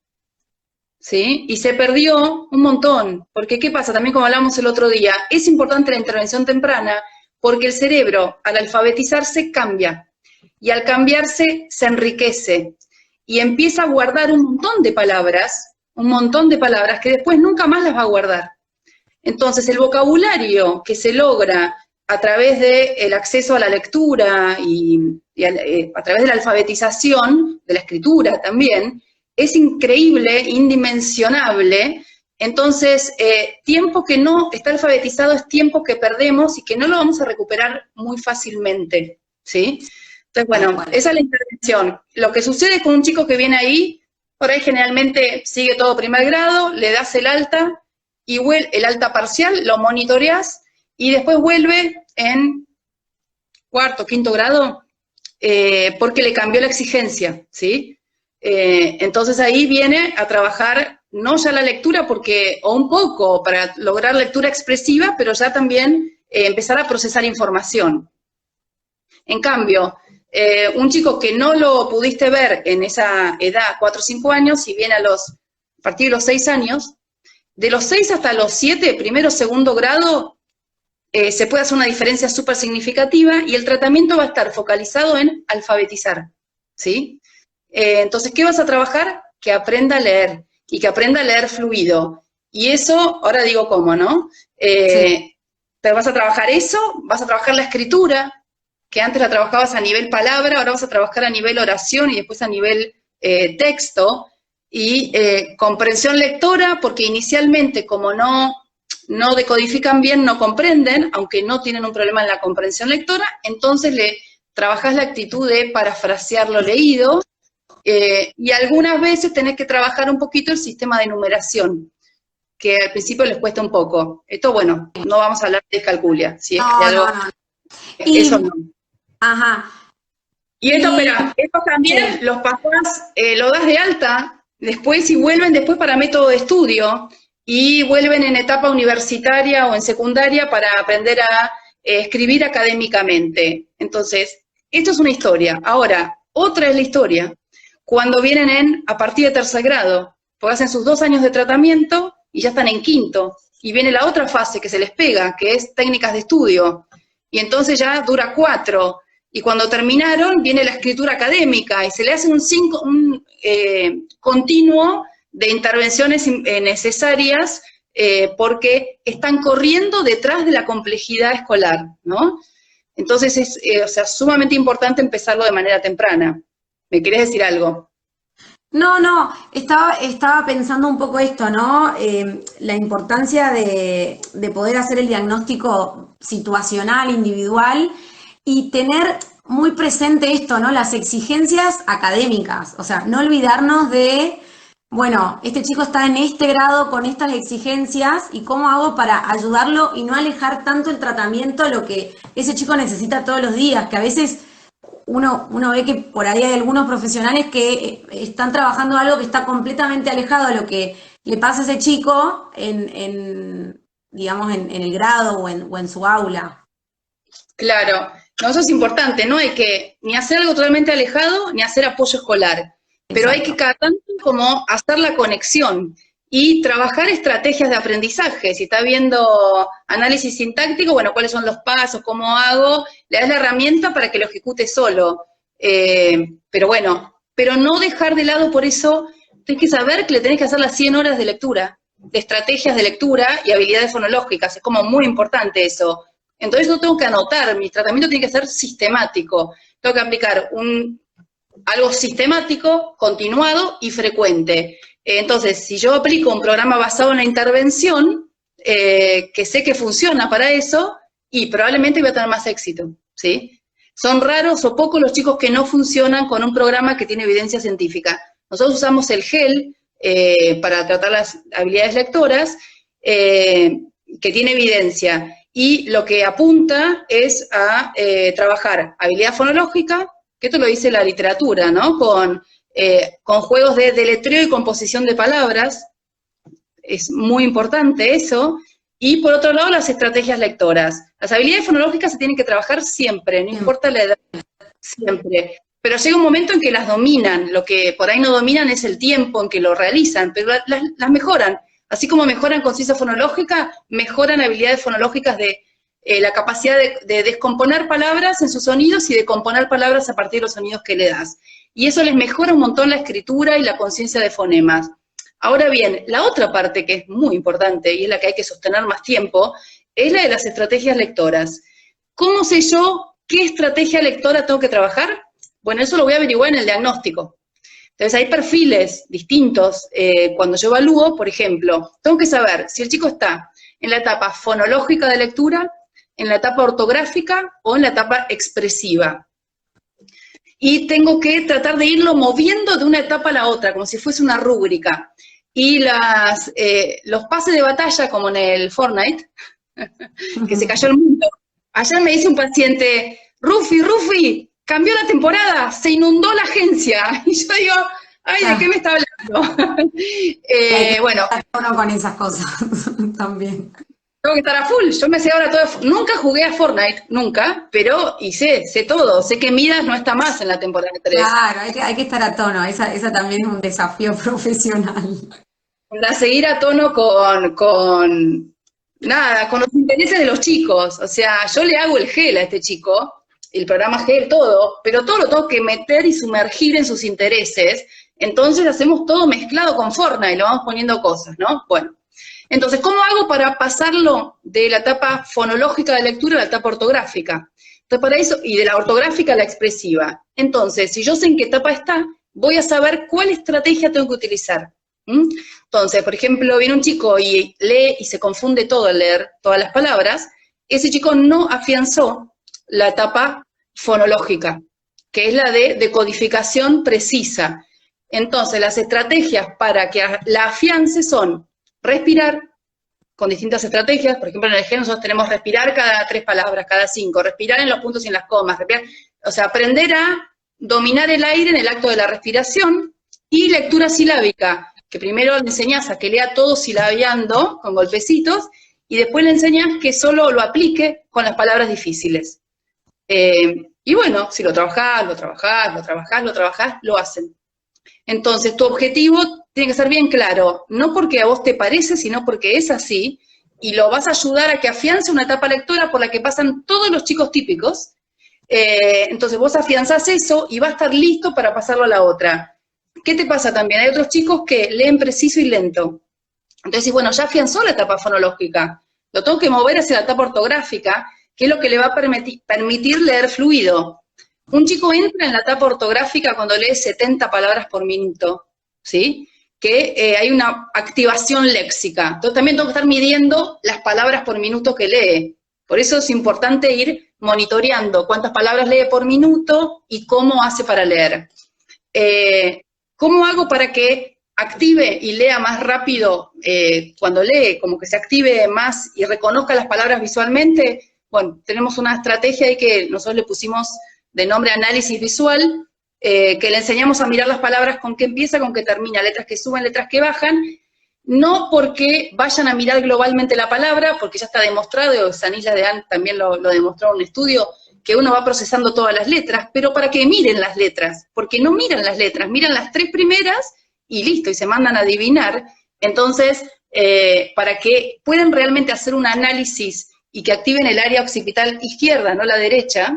¿sí? Y se perdió un montón, porque ¿qué pasa? También como hablamos el otro día, es importante la intervención temprana porque el cerebro al alfabetizarse cambia, y al cambiarse se enriquece, y empieza a guardar un montón de palabras que después nunca más las va a guardar. Entonces el vocabulario que se logra a través del acceso a la lectura y a través de la alfabetización, de la escritura también, es increíble, indimensionable. Entonces, tiempo que no está alfabetizado es tiempo que perdemos y que no lo vamos a recuperar muy fácilmente, ¿sí? Entonces, bueno, esa es la intervención. Lo que sucede con un chico que viene ahí, por ahí generalmente sigue todo primer grado, le das el alta, y el alta parcial, lo monitoreás, y después vuelve en cuarto, quinto grado, porque le cambió la exigencia, ¿sí? Entonces ahí viene a trabajar no ya la lectura, o un poco para lograr lectura expresiva, pero ya también empezar a procesar información. En cambio, un chico que no lo pudiste ver en esa edad, 4 o 5 años, si viene a partir de los 6 años, de los 6 hasta los 7, primero o segundo grado, se puede hacer una diferencia súper significativa y el tratamiento va a estar focalizado en alfabetizar, ¿sí? Entonces, ¿qué vas a trabajar? Que aprenda a leer, y que aprenda a leer fluido. Y eso, ahora digo cómo, ¿no? Sí. Pero vas a trabajar eso, vas a trabajar la escritura, que antes la trabajabas a nivel palabra, ahora vas a trabajar a nivel oración y después a nivel texto, y comprensión lectora, porque inicialmente como no decodifican bien, no comprenden, aunque no tienen un problema en la comprensión lectora, entonces le trabajás la actitud de parafrasear lo leído, y algunas veces tenés que trabajar un poquito el sistema de numeración, que al principio les cuesta un poco. Esto, bueno, no vamos a hablar de descalculia, si es que No, algo, no, no. Y, eso no. ajá. Y esto, Y, espera, esto también sí. los pasás, lo das de alta, después y vuelven después para método de estudio, y vuelven en etapa universitaria o en secundaria para aprender a escribir académicamente. Entonces, esto es una historia. Ahora, otra es la historia, cuando vienen a partir de tercer grado, porque hacen sus 2 años de tratamiento y ya están en quinto, y viene la otra fase que se les pega, que es técnicas de estudio, y entonces ya dura 4, y cuando terminaron viene la escritura académica, y se le hace un continuo de intervenciones necesarias, porque están corriendo detrás de la complejidad escolar, ¿no? Entonces es sumamente importante empezarlo de manera temprana. ¿Me querés decir algo? No, estaba pensando un poco esto, ¿no? La importancia de poder hacer el diagnóstico situacional, individual, y tener muy presente esto, ¿no? Las exigencias académicas, o sea, no olvidarnos de, bueno, este chico está en este grado con estas exigencias y cómo hago para ayudarlo y no alejar tanto el tratamiento a lo que ese chico necesita todos los días, que a veces uno ve que por ahí hay algunos profesionales que están trabajando algo que está completamente alejado de lo que le pasa a ese chico digamos, en el grado o en su aula. Claro, no, eso es importante, no hay que ni hacer algo totalmente alejado, ni hacer apoyo escolar, pero hay que Exacto. cada tanto como hacer la conexión y trabajar estrategias de aprendizaje. Si está viendo análisis sintáctico, bueno, cuáles son los pasos, cómo hago, le das la herramienta para que lo ejecute solo. Pero bueno, pero no dejar de lado por eso, tienes que saber que le tenés que hacer las 100 horas de lectura, de estrategias de lectura y habilidades fonológicas, es como muy importante eso. Entonces no tengo que anotar, mi tratamiento tiene que ser sistemático, tengo que aplicar algo sistemático, continuado y frecuente. Entonces, si yo aplico un programa basado en la intervención, que sé que funciona para eso, y probablemente voy a tener más éxito, ¿sí? Son raros o pocos los chicos que no funcionan con un programa que tiene evidencia científica. Nosotros usamos el GEL para tratar las habilidades lectoras, que tiene evidencia, y lo que apunta es a trabajar habilidad fonológica, que esto lo dice la literatura, ¿no? Con juegos de deletreo y composición de palabras, es muy importante eso, y por otro lado las estrategias lectoras. Las habilidades fonológicas se tienen que trabajar siempre, no importa la edad, siempre. Pero llega un momento en que las dominan, lo que por ahí no dominan es el tiempo en que lo realizan, pero las mejoran. Así como mejoran conciencia fonológica, mejoran habilidades fonológicas de la capacidad de descomponer palabras en sus sonidos y de componer palabras a partir de los sonidos que le das. Y eso les mejora un montón la escritura y la conciencia de fonemas. Ahora bien, la otra parte que es muy importante y es la que hay que sostener más tiempo, es la de las estrategias lectoras. ¿Cómo sé yo qué estrategia lectora tengo que trabajar? Bueno, eso lo voy a averiguar en el diagnóstico. Entonces hay perfiles distintos. Cuando yo evalúo, por ejemplo, tengo que saber si el chico está en la etapa fonológica de lectura, en la etapa ortográfica o en la etapa expresiva. Y tengo que tratar de irlo moviendo de una etapa a la otra, como si fuese una rúbrica. Y los pases de batalla, como en el Fortnite, que se cayó el mundo. Ayer me dice un paciente, Rufi, cambió la temporada, se inundó la agencia. Y yo digo, ay, ¿de qué me está hablando? Bueno. Uno con esas cosas también. tengo que estar a full. Yo me sé ahora todo. Nunca jugué a Fortnite, nunca, pero y sé todo. Sé que Midas no está más en la temporada 3. Claro, hay que estar a tono, esa también es un desafío profesional. Para seguir a tono nada, con los intereses de los chicos. O sea, yo le hago el gel a este chico, el programa gel, todo, pero todo lo tengo que meter y sumergir en sus intereses. Entonces hacemos todo mezclado con Fortnite, lo vamos poniendo cosas, ¿no? Bueno, entonces, ¿cómo hago para pasarlo de la etapa fonológica de lectura a la etapa ortográfica? Entonces, para eso, y de la ortográfica a la expresiva. Entonces, si yo sé en qué etapa está, voy a saber cuál estrategia tengo que utilizar. ¿Mm? Entonces, por ejemplo, viene un chico y lee y se confunde todo al leer todas las palabras, ese chico no afianzó la etapa fonológica, que es la de decodificación precisa. Entonces, las estrategias para que la afiance son respirar, con distintas estrategias. Por ejemplo, en el GEL nosotros tenemos respirar cada 3 palabras, cada 5, respirar en los puntos y en las comas, respirar, o sea, aprender a dominar el aire en el acto de la respiración, y lectura silábica, que primero le enseñás a que lea todo silabeando, con golpecitos, y después le enseñás que solo lo aplique con las palabras difíciles. Y bueno, si lo trabajás, lo hacen. Entonces, tu objetivo tiene que ser bien claro, no porque a vos te parece, sino porque es así, y lo vas a ayudar a que afiance una etapa lectora por la que pasan todos los chicos típicos. Entonces, vos afianzás eso y va a estar listo para pasarlo a la otra. ¿Qué te pasa también? Hay otros chicos que leen preciso y lento. Entonces, bueno, ya afianzó la etapa fonológica, lo tengo que mover hacia la etapa ortográfica, que es lo que le va a permitir leer fluido. Un chico entra en la etapa ortográfica cuando lee 70 palabras por minuto, ¿sí? Que hay una activación léxica. Entonces también tengo que estar midiendo las palabras por minuto que lee. Por eso es importante ir monitoreando cuántas palabras lee por minuto y cómo hace para leer. ¿Cómo hago para que active y lea más rápido cuando lee, como que se active más y reconozca las palabras visualmente? Bueno, tenemos una estrategia ahí que nosotros le pusimos de nombre análisis visual, que le enseñamos a mirar las palabras con qué empieza, con qué termina, letras que suben, letras que bajan, no porque vayan a mirar globalmente la palabra, porque ya está demostrado, Sanis Ladean también lo demostró en un estudio, que uno va procesando todas las letras, pero para que miren las letras, porque no miran las letras, miran las 3 primeras y listo, y se mandan a adivinar. Entonces, para que puedan realmente hacer un análisis y que activen el área occipital izquierda, no la derecha,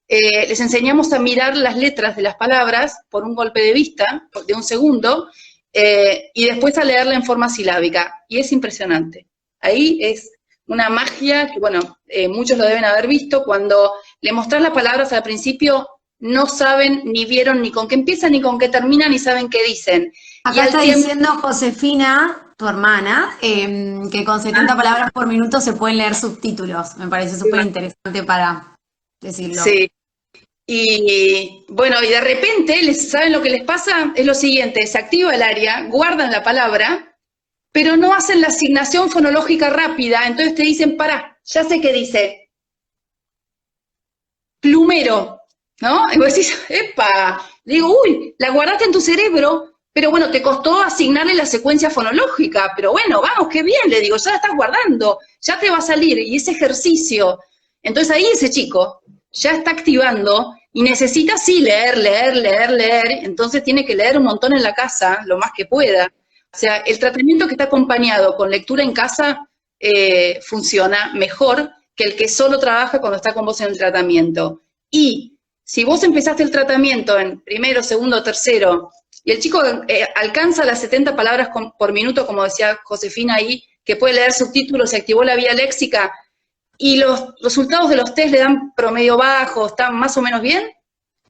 les enseñamos a mirar las letras de las palabras por un golpe de vista, de un segundo, y después a leerla en forma silábica. Y es impresionante. Ahí es una magia que, bueno, muchos lo deben haber visto. Cuando le mostrás las palabras al principio, no saben, ni vieron, ni con qué empiezan, ni con qué terminan, ni saben qué dicen. Acá está diciendo Josefina, tu hermana, que con 70 palabras por minuto se pueden leer subtítulos. Me parece súper interesante para decirlo. Sí. Y bueno, y de repente, ¿saben lo que les pasa? Es lo siguiente, se activa el área, guardan la palabra, pero no hacen la asignación fonológica rápida, entonces te dicen, pará, ya sé qué dice. Plumero, ¿no? Y vos decís, ¡epa! Digo, uy, la guardaste en tu cerebro, pero bueno, te costó asignarle la secuencia fonológica, pero bueno, vamos, qué bien, le digo, ya la estás guardando, ya te va a salir, y ese ejercicio. Entonces ahí ese chico ya está activando y necesita sí leer, entonces tiene que leer un montón en la casa, lo más que pueda. O sea, el tratamiento que está acompañado con lectura en casa funciona mejor que el que solo trabaja cuando está con vos en el tratamiento. Y si vos empezaste el tratamiento en primero, segundo, tercero, y el chico alcanza las 70 palabras por minuto, como decía Josefina ahí, que puede leer subtítulos, se activó la vía léxica, y los resultados de los test le dan promedio bajo, están más o menos bien,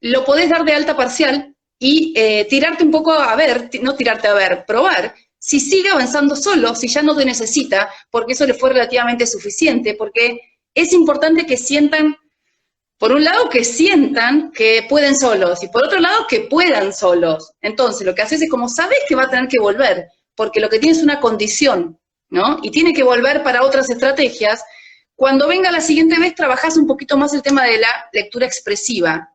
lo podés dar de alta parcial y tirarte un poco a ver, no tirarte a ver, probar, si sigue avanzando solo, si ya no te necesita, porque eso le fue relativamente suficiente, porque es importante que sientan, por un lado, que sientan que pueden solos, y por otro lado, que puedan solos. Entonces, lo que haces es como sabes que va a tener que volver, porque lo que tiene es una condición, ¿no? Y tiene que volver para otras estrategias. Cuando venga la siguiente vez, trabajás un poquito más el tema de la lectura expresiva.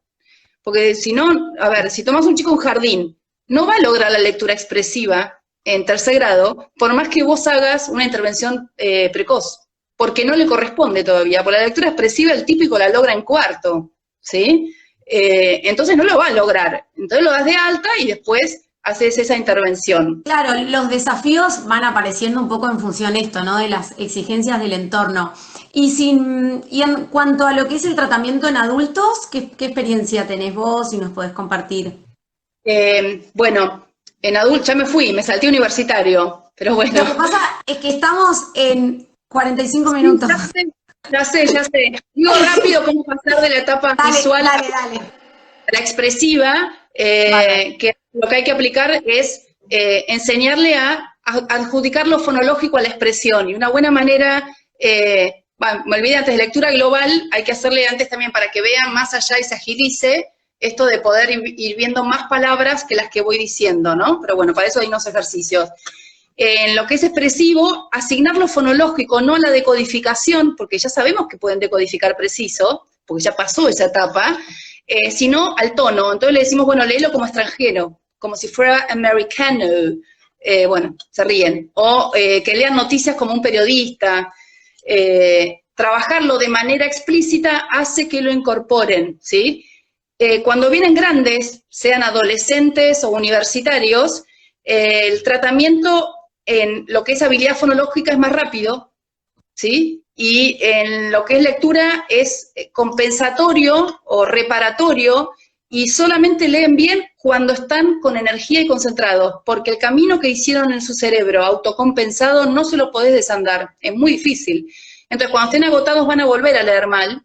Porque si no, a ver, si tomás un chico en jardín, no va a lograr la lectura expresiva en 3er grado, por más que vos hagas una intervención precoz. porque no le corresponde todavía, porque la lectura expresiva el típico la logra en cuarto, ¿sí? Entonces no lo va a lograr, entonces lo das de alta y después haces esa intervención. Claro, los desafíos van apareciendo un poco en función de esto, ¿no? De las exigencias del entorno. Y en cuanto a lo que es el tratamiento en adultos, ¿qué experiencia tenés vos y nos podés compartir? Bueno, en adulto ya me fui, me salté universitario, pero bueno. Lo que pasa es que estamos en 45 minutos. Ya sé. Digo rápido cómo pasar de la etapa visual dale. a la expresiva, que lo que hay que aplicar es enseñarle a adjudicar lo fonológico a la expresión. Y una buena manera, me olvidé antes de lectura global, hay que hacerle antes también para que vean más allá y se agilice esto de poder ir viendo más palabras que las que voy diciendo, ¿no? Pero bueno, para eso hay unos ejercicios. En lo que es expresivo, asignar lo fonológico, no a la decodificación, porque ya sabemos que pueden decodificar preciso, porque ya pasó esa etapa, sino al tono. Entonces le decimos, bueno, léelo como extranjero, como si fuera americano. Bueno, se ríen. O que lean noticias como un periodista. Trabajarlo de manera explícita hace que lo incorporen, ¿sí? Cuando vienen grandes, sean adolescentes o universitarios, el tratamiento en lo que es habilidad fonológica es más rápido, ¿sí? Y en lo que es lectura es compensatorio o reparatorio, y solamente leen bien cuando están con energía y concentrados, porque el camino que hicieron en su cerebro autocompensado no se lo podés desandar, es muy difícil. Entonces, cuando estén agotados van a volver a leer mal,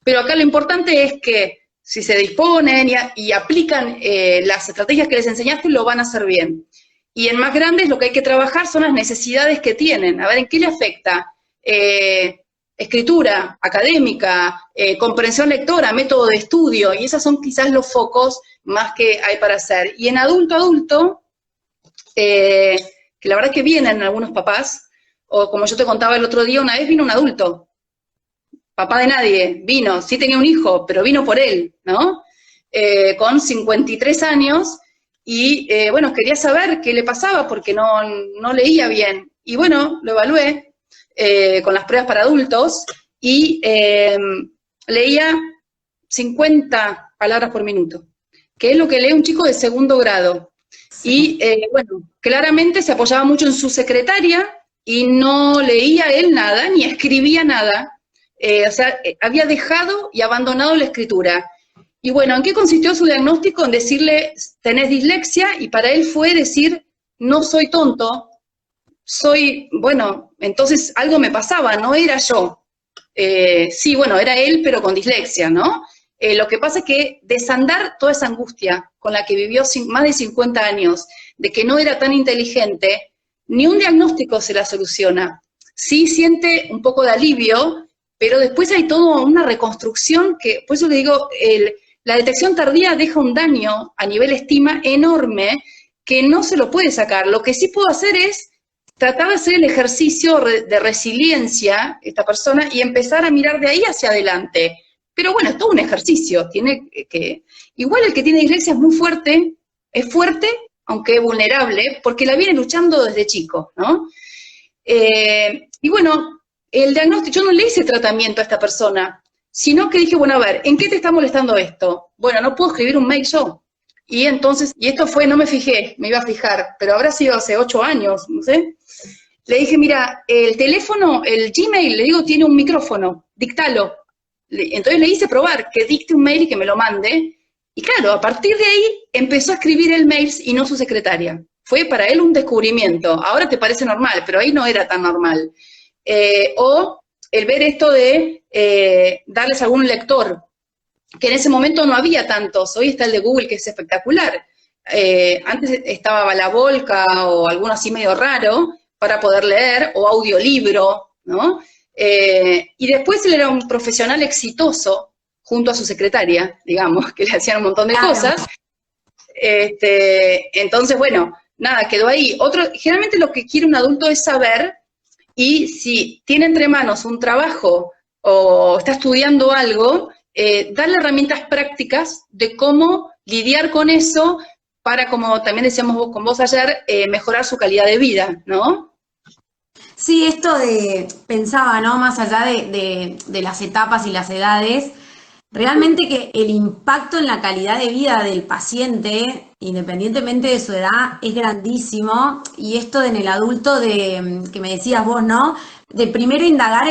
pero acá lo importante es que si se disponen y aplican las estrategias que les enseñaste, lo van a hacer bien. Y en más grandes lo que hay que trabajar son las necesidades que tienen, a ver en qué le afecta. Escritura, académica, comprensión lectora, método de estudio, y esos son quizás los focos más que hay para hacer. Y en adulto, que la verdad es que vienen algunos papás, o como yo te contaba el otro día, una vez vino un adulto, papá de nadie, vino, sí tenía un hijo, pero vino por él, ¿no? Con 53 años, y bueno, quería saber qué le pasaba porque no leía bien. Y bueno, lo evalué con las pruebas para adultos y leía 50 palabras por minuto, que es lo que lee un chico de segundo grado. Sí. Y bueno, claramente se apoyaba mucho en su secretaria y no leía él nada, ni escribía nada. O sea, había dejado y abandonado la escritura. Y bueno, ¿en qué consistió su diagnóstico? En decirle, tenés dislexia, y para él fue decir, no soy tonto, bueno, entonces algo me pasaba, no era yo. Sí, bueno, era él, pero con dislexia, ¿no? Lo que pasa es que desandar toda esa angustia con la que vivió más de 50 años, de que no era tan inteligente, ni un diagnóstico se la soluciona. Sí siente un poco de alivio, pero después hay toda una reconstrucción que, por eso le digo, la detección tardía deja un daño a nivel estima enorme que no se lo puede sacar. Lo que sí puedo hacer es tratar de hacer el ejercicio de resiliencia, esta persona, y empezar a mirar de ahí hacia adelante. Pero bueno, es todo un ejercicio. Igual el que tiene dislexia es fuerte, aunque es vulnerable, porque la viene luchando desde chico, ¿no? Y bueno, el diagnóstico, yo no le hice tratamiento a esta persona, sino que dije, bueno, a ver, ¿en qué te está molestando esto? Bueno, no puedo escribir un mail yo. Y entonces, y esto fue, no me fijé, me iba a fijar, pero habrá sido hace 8 años, no sé. Le dije, mira, el teléfono, el Gmail, le digo, tiene un micrófono, dictalo. Entonces le hice probar que dicte un mail y que me lo mande. Y claro, a partir de ahí empezó a escribir el mail y no su secretaria. Fue para él un descubrimiento. Ahora te parece normal, pero ahí no era tan normal. O el ver esto de darles algún lector, que en ese momento no había tantos. Hoy está el de Google, que es espectacular. Antes estaba la Volca o alguno así medio raro para poder leer, o audiolibro, ¿no? Y después él era un profesional exitoso junto a su secretaria, digamos, que le hacían un montón de cosas. Entonces, bueno, nada, quedó ahí. Generalmente lo que quiere un adulto es saber, y si tiene entre manos un trabajo o está estudiando algo, darle herramientas prácticas de cómo lidiar con eso para, como también decíamos con vos ayer, mejorar su calidad de vida, ¿no? Sí, esto pensaba, ¿no? Más allá de las etapas y las edades, realmente que el impacto en la calidad de vida del paciente, independientemente de su edad, es grandísimo. Y esto en el adulto que me decías vos, ¿no? De primero indagar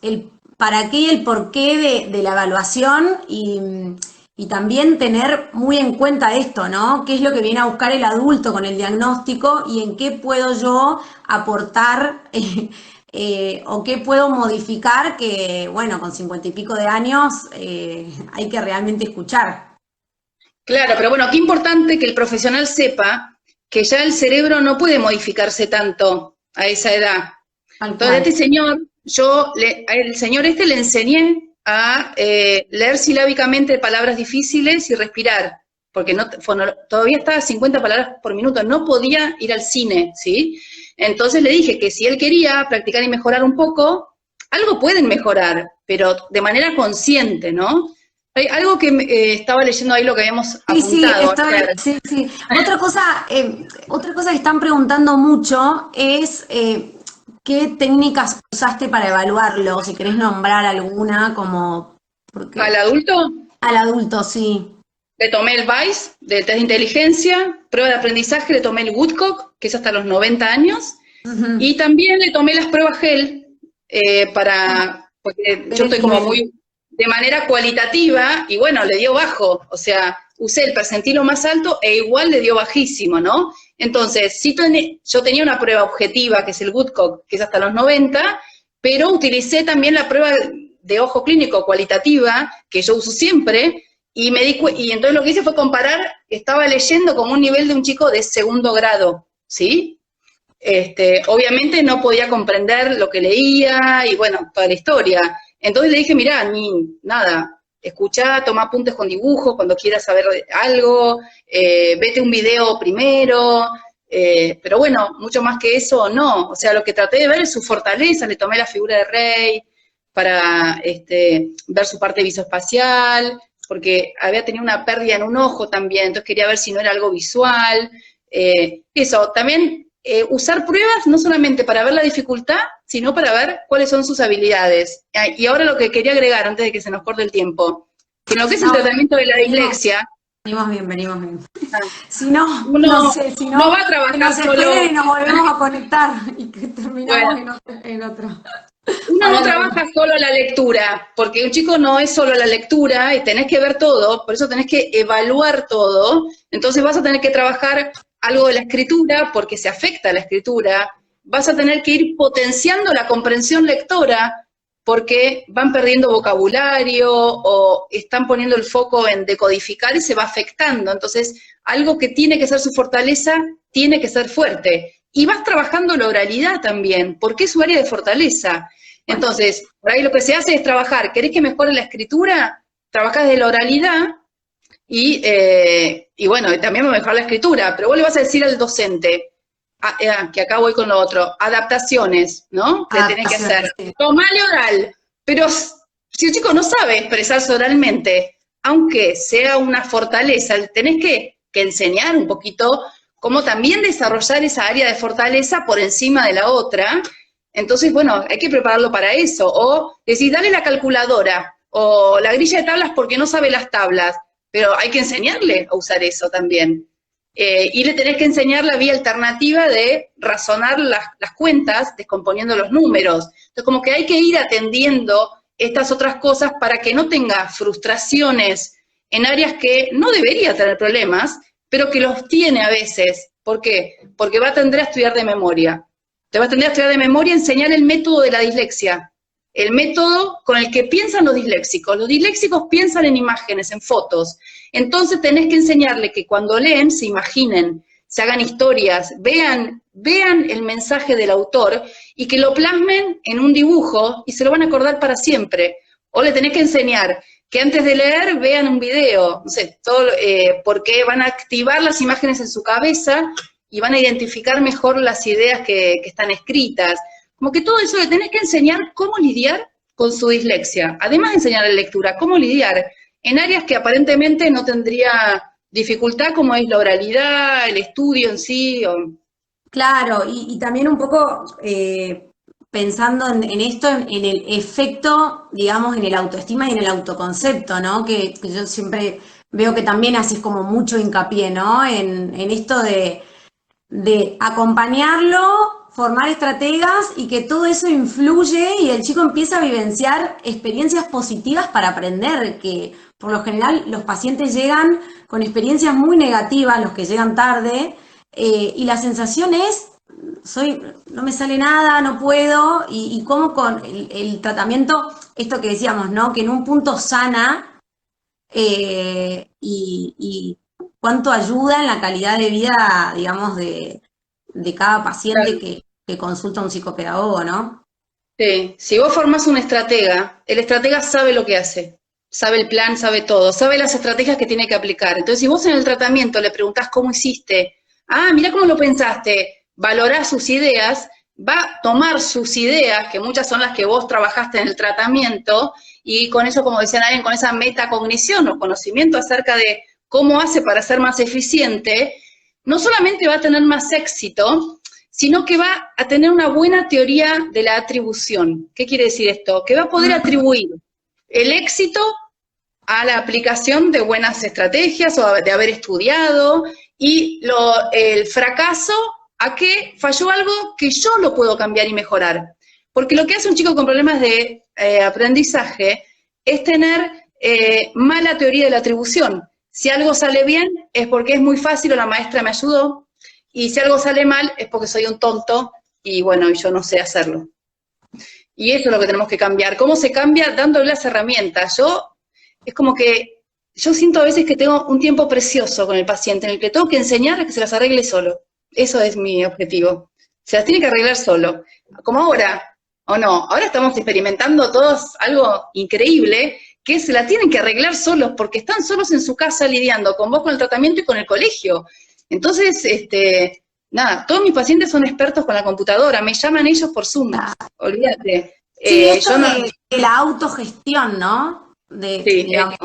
el para qué y el por qué de la evaluación y también tener muy en cuenta esto, ¿no? ¿Qué es lo que viene a buscar el adulto con el diagnóstico y en qué puedo yo aportar o qué puedo modificar que, bueno, con 50 y pico de años hay que realmente escuchar. Claro, pero bueno, qué importante que el profesional sepa que ya el cerebro no puede modificarse tanto a esa edad. Tal Entonces, a cual. este señor, al señor este le enseñé a leer silábicamente palabras difíciles y respirar, porque todavía estaba a 50 palabras por minuto, no podía ir al cine, ¿sí? Entonces le dije que si él quería practicar y mejorar un poco, algo pueden mejorar, pero de manera consciente, ¿no? Hay algo que estaba leyendo ahí lo que habíamos Sí, sí, apuntado ayer. sí, sí. Otra cosa que están preguntando mucho es qué técnicas usaste para evaluarlo, si querés nombrar alguna, como, Al porque adulto al adulto, sí. le tomé el VICE de test de inteligencia, prueba de aprendizaje, le tomé el Woodcock, que es hasta los 90 años, Ujú. y también le tomé las pruebas GEL porque Ver yo el estoy como nivel. muy de manera cualitativa, y bueno, le dio bajo, o sea, usé el percentilo más alto e igual le dio bajísimo, ¿no? Entonces, yo tenía una prueba objetiva, que es el Woodcock, que es hasta los 90, pero utilicé también la prueba de ojo clínico cualitativa, que yo uso siempre, y entonces lo que hice fue comparar, estaba leyendo como un nivel de un chico de segundo grado, ¿sí? Obviamente no podía comprender lo que leía y bueno, toda la historia. Entonces le dije, mirá, ni nada, escuchá, toma apuntes con dibujo cuando quieras saber algo, vete un video primero, pero bueno, mucho más que eso no. O sea, lo que traté de ver es su fortaleza, le tomé la figura de Rey para ver su parte visoespacial, porque había tenido una pérdida en un ojo también, entonces quería ver si no era algo visual. Eso, también usar pruebas no solamente para ver la dificultad, sino para ver cuáles son sus habilidades. Y ahora lo que quería agregar, antes de que se nos corte el tiempo, que en lo que es el No, tratamiento de la venimos, dislexia, venimos bien, venimos bien. Si no, no uno sé, si no no, va a que nos trabajar esperen y solo, nos volvemos a conectar y que terminamos bueno, en otro. uno no Ahora lo trabaja solo la lectura, porque un chico no es solo la lectura y tenés que ver todo, por eso tenés que evaluar todo, entonces vas a tener que trabajar algo de la escritura, porque se afecta a la escritura, vas a tener que ir potenciando la comprensión lectora, porque van perdiendo vocabulario o están poniendo el foco en decodificar y se va afectando, entonces algo que tiene que ser su fortaleza, tiene que ser fuerte. Y vas trabajando la oralidad también, porque es su área de fortaleza. bueno, Entonces, por ahí lo que se hace es trabajar. ¿Querés que mejore la escritura? Trabajás de la oralidad y bueno, también va a mejorar la escritura, pero vos le vas a decir al docente, que acá voy con lo otro, adaptaciones, ¿no? Que tenés que adaptaciones, hacer. sí. Tomale oral, pero si el chico no sabe expresarse oralmente, aunque sea una fortaleza, tenés que enseñar un poquito cómo también desarrollar esa área de fortaleza por encima de la otra. Entonces, bueno, hay que prepararlo para eso. O decir, dale la calculadora o la grilla de tablas porque no sabe las tablas, pero hay que enseñarle a usar eso también. Y le tenés que enseñar la vía alternativa de razonar las cuentas descomponiendo los números. Entonces, como que hay que ir atendiendo estas otras cosas para que no tenga frustraciones en áreas que no debería tener problemas, pero que los tiene a veces. ¿Por qué? Porque va a tender a estudiar de memoria. Te va a tender a estudiar de memoria, enseñar el método de la dislexia, el método con el que piensan los disléxicos. Los disléxicos piensan en imágenes, en fotos. Entonces tenés que enseñarle que cuando leen se imaginen, se hagan historias, vean el mensaje del autor y que lo plasmen en un dibujo y se lo van a acordar para siempre. O le tenés que enseñar que antes de leer vean un video, no sé, porque van a activar las imágenes en su cabeza y van a identificar mejor las ideas que están escritas. Como que todo eso le tenés que enseñar cómo lidiar con su dislexia. Además de enseñar la lectura, cómo lidiar en áreas que aparentemente no tendría dificultad, como es la oralidad, el estudio en sí. Claro, y también un poco pensando en esto, en el efecto, digamos, en el autoestima y en el autoconcepto, ¿no? Que yo siempre veo que también haces como mucho hincapié, ¿no? En esto de acompañarlo, formar estrategas y que todo eso influye y el chico empieza a vivenciar experiencias positivas para aprender, que por lo general los pacientes llegan con experiencias muy negativas, los que llegan tarde, y la sensación es, no me sale nada, no puedo, y cómo con el tratamiento, esto que decíamos, ¿no? Que en un punto sana, y cuánto ayuda en la calidad de vida, digamos, de cada paciente que consulta a un psicopedagogo, ¿no? Sí, si vos formás un estratega, el estratega sabe lo que hace, sabe el plan, sabe todo, sabe las estrategias que tiene que aplicar. Entonces, si vos en el tratamiento le preguntás cómo hiciste, mira cómo lo pensaste, valorás sus ideas, va a tomar sus ideas, que muchas son las que vos trabajaste en el tratamiento, y con eso, como decían alguien, con esa metacognición o conocimiento acerca de cómo hace para ser más eficiente, no solamente va a tener más éxito, sino que va a tener una buena teoría de la atribución. ¿Qué quiere decir esto? Que va a poder atribuir el éxito a la aplicación de buenas estrategias o de haber estudiado, y el fracaso a que falló algo que yo lo puedo cambiar y mejorar. Porque lo que hace un chico con problemas de aprendizaje es tener mala teoría de la atribución. Si algo sale bien es porque es muy fácil o la maestra me ayudó, y si algo sale mal es porque soy un tonto y bueno, yo no sé hacerlo. Y eso es lo que tenemos que cambiar. ¿Cómo se cambia? Dándole las herramientas. Es como que yo siento a veces que tengo un tiempo precioso con el paciente en el que tengo que enseñar a que se las arregle solo. Eso es mi objetivo. Se las tiene que arreglar solo. Como ahora, ¿o no? Ahora estamos experimentando todos algo increíble, que se la tienen que arreglar solos porque están solos en su casa lidiando con vos, con el tratamiento y con el colegio. Entonces, nada, todos mis pacientes son expertos con la computadora, me llaman ellos por Zoom, olvídate. Sí, esto de la autogestión, ¿no? Sí, digamos,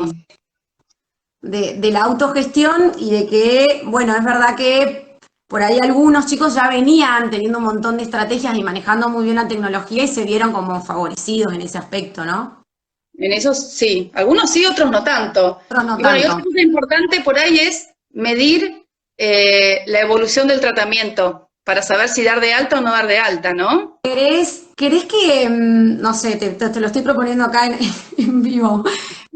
de la autogestión y de que, bueno, es verdad que por ahí algunos chicos ya venían teniendo un montón de estrategias y manejando muy bien la tecnología y se vieron como favorecidos en ese aspecto, ¿no? en eso sí, algunos sí, otros no tanto. Otros no Y bueno, y tanto. otra cosa importante por ahí es medir la evolución del tratamiento para saber si dar de alta o no dar de alta, ¿no? ¿Querés que, no sé, te lo estoy proponiendo acá en vivo,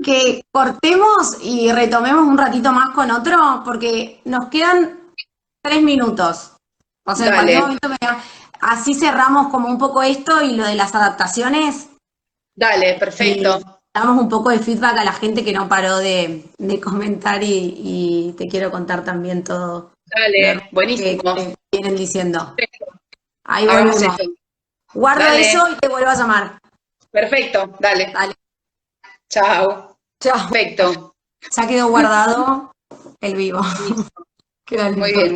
que cortemos y retomemos un ratito más con otro? Porque nos quedan 3 minutos. O sea, en cualquier Dale, momento así cerramos como un poco esto y lo de las adaptaciones. dale, Y perfecto. damos un poco de feedback a la gente que no paró de comentar y te quiero contar también todo lo hermoso Dale, buenísimo. que vienen diciendo. Ahí Hagamos volvemos. eso. Guardo Dale, eso y te vuelvo a llamar. perfecto, dale. Dale, Chao. chao. Perfecto. Ya quedó guardado el vivo. Listo. Queda Muy listo. bien.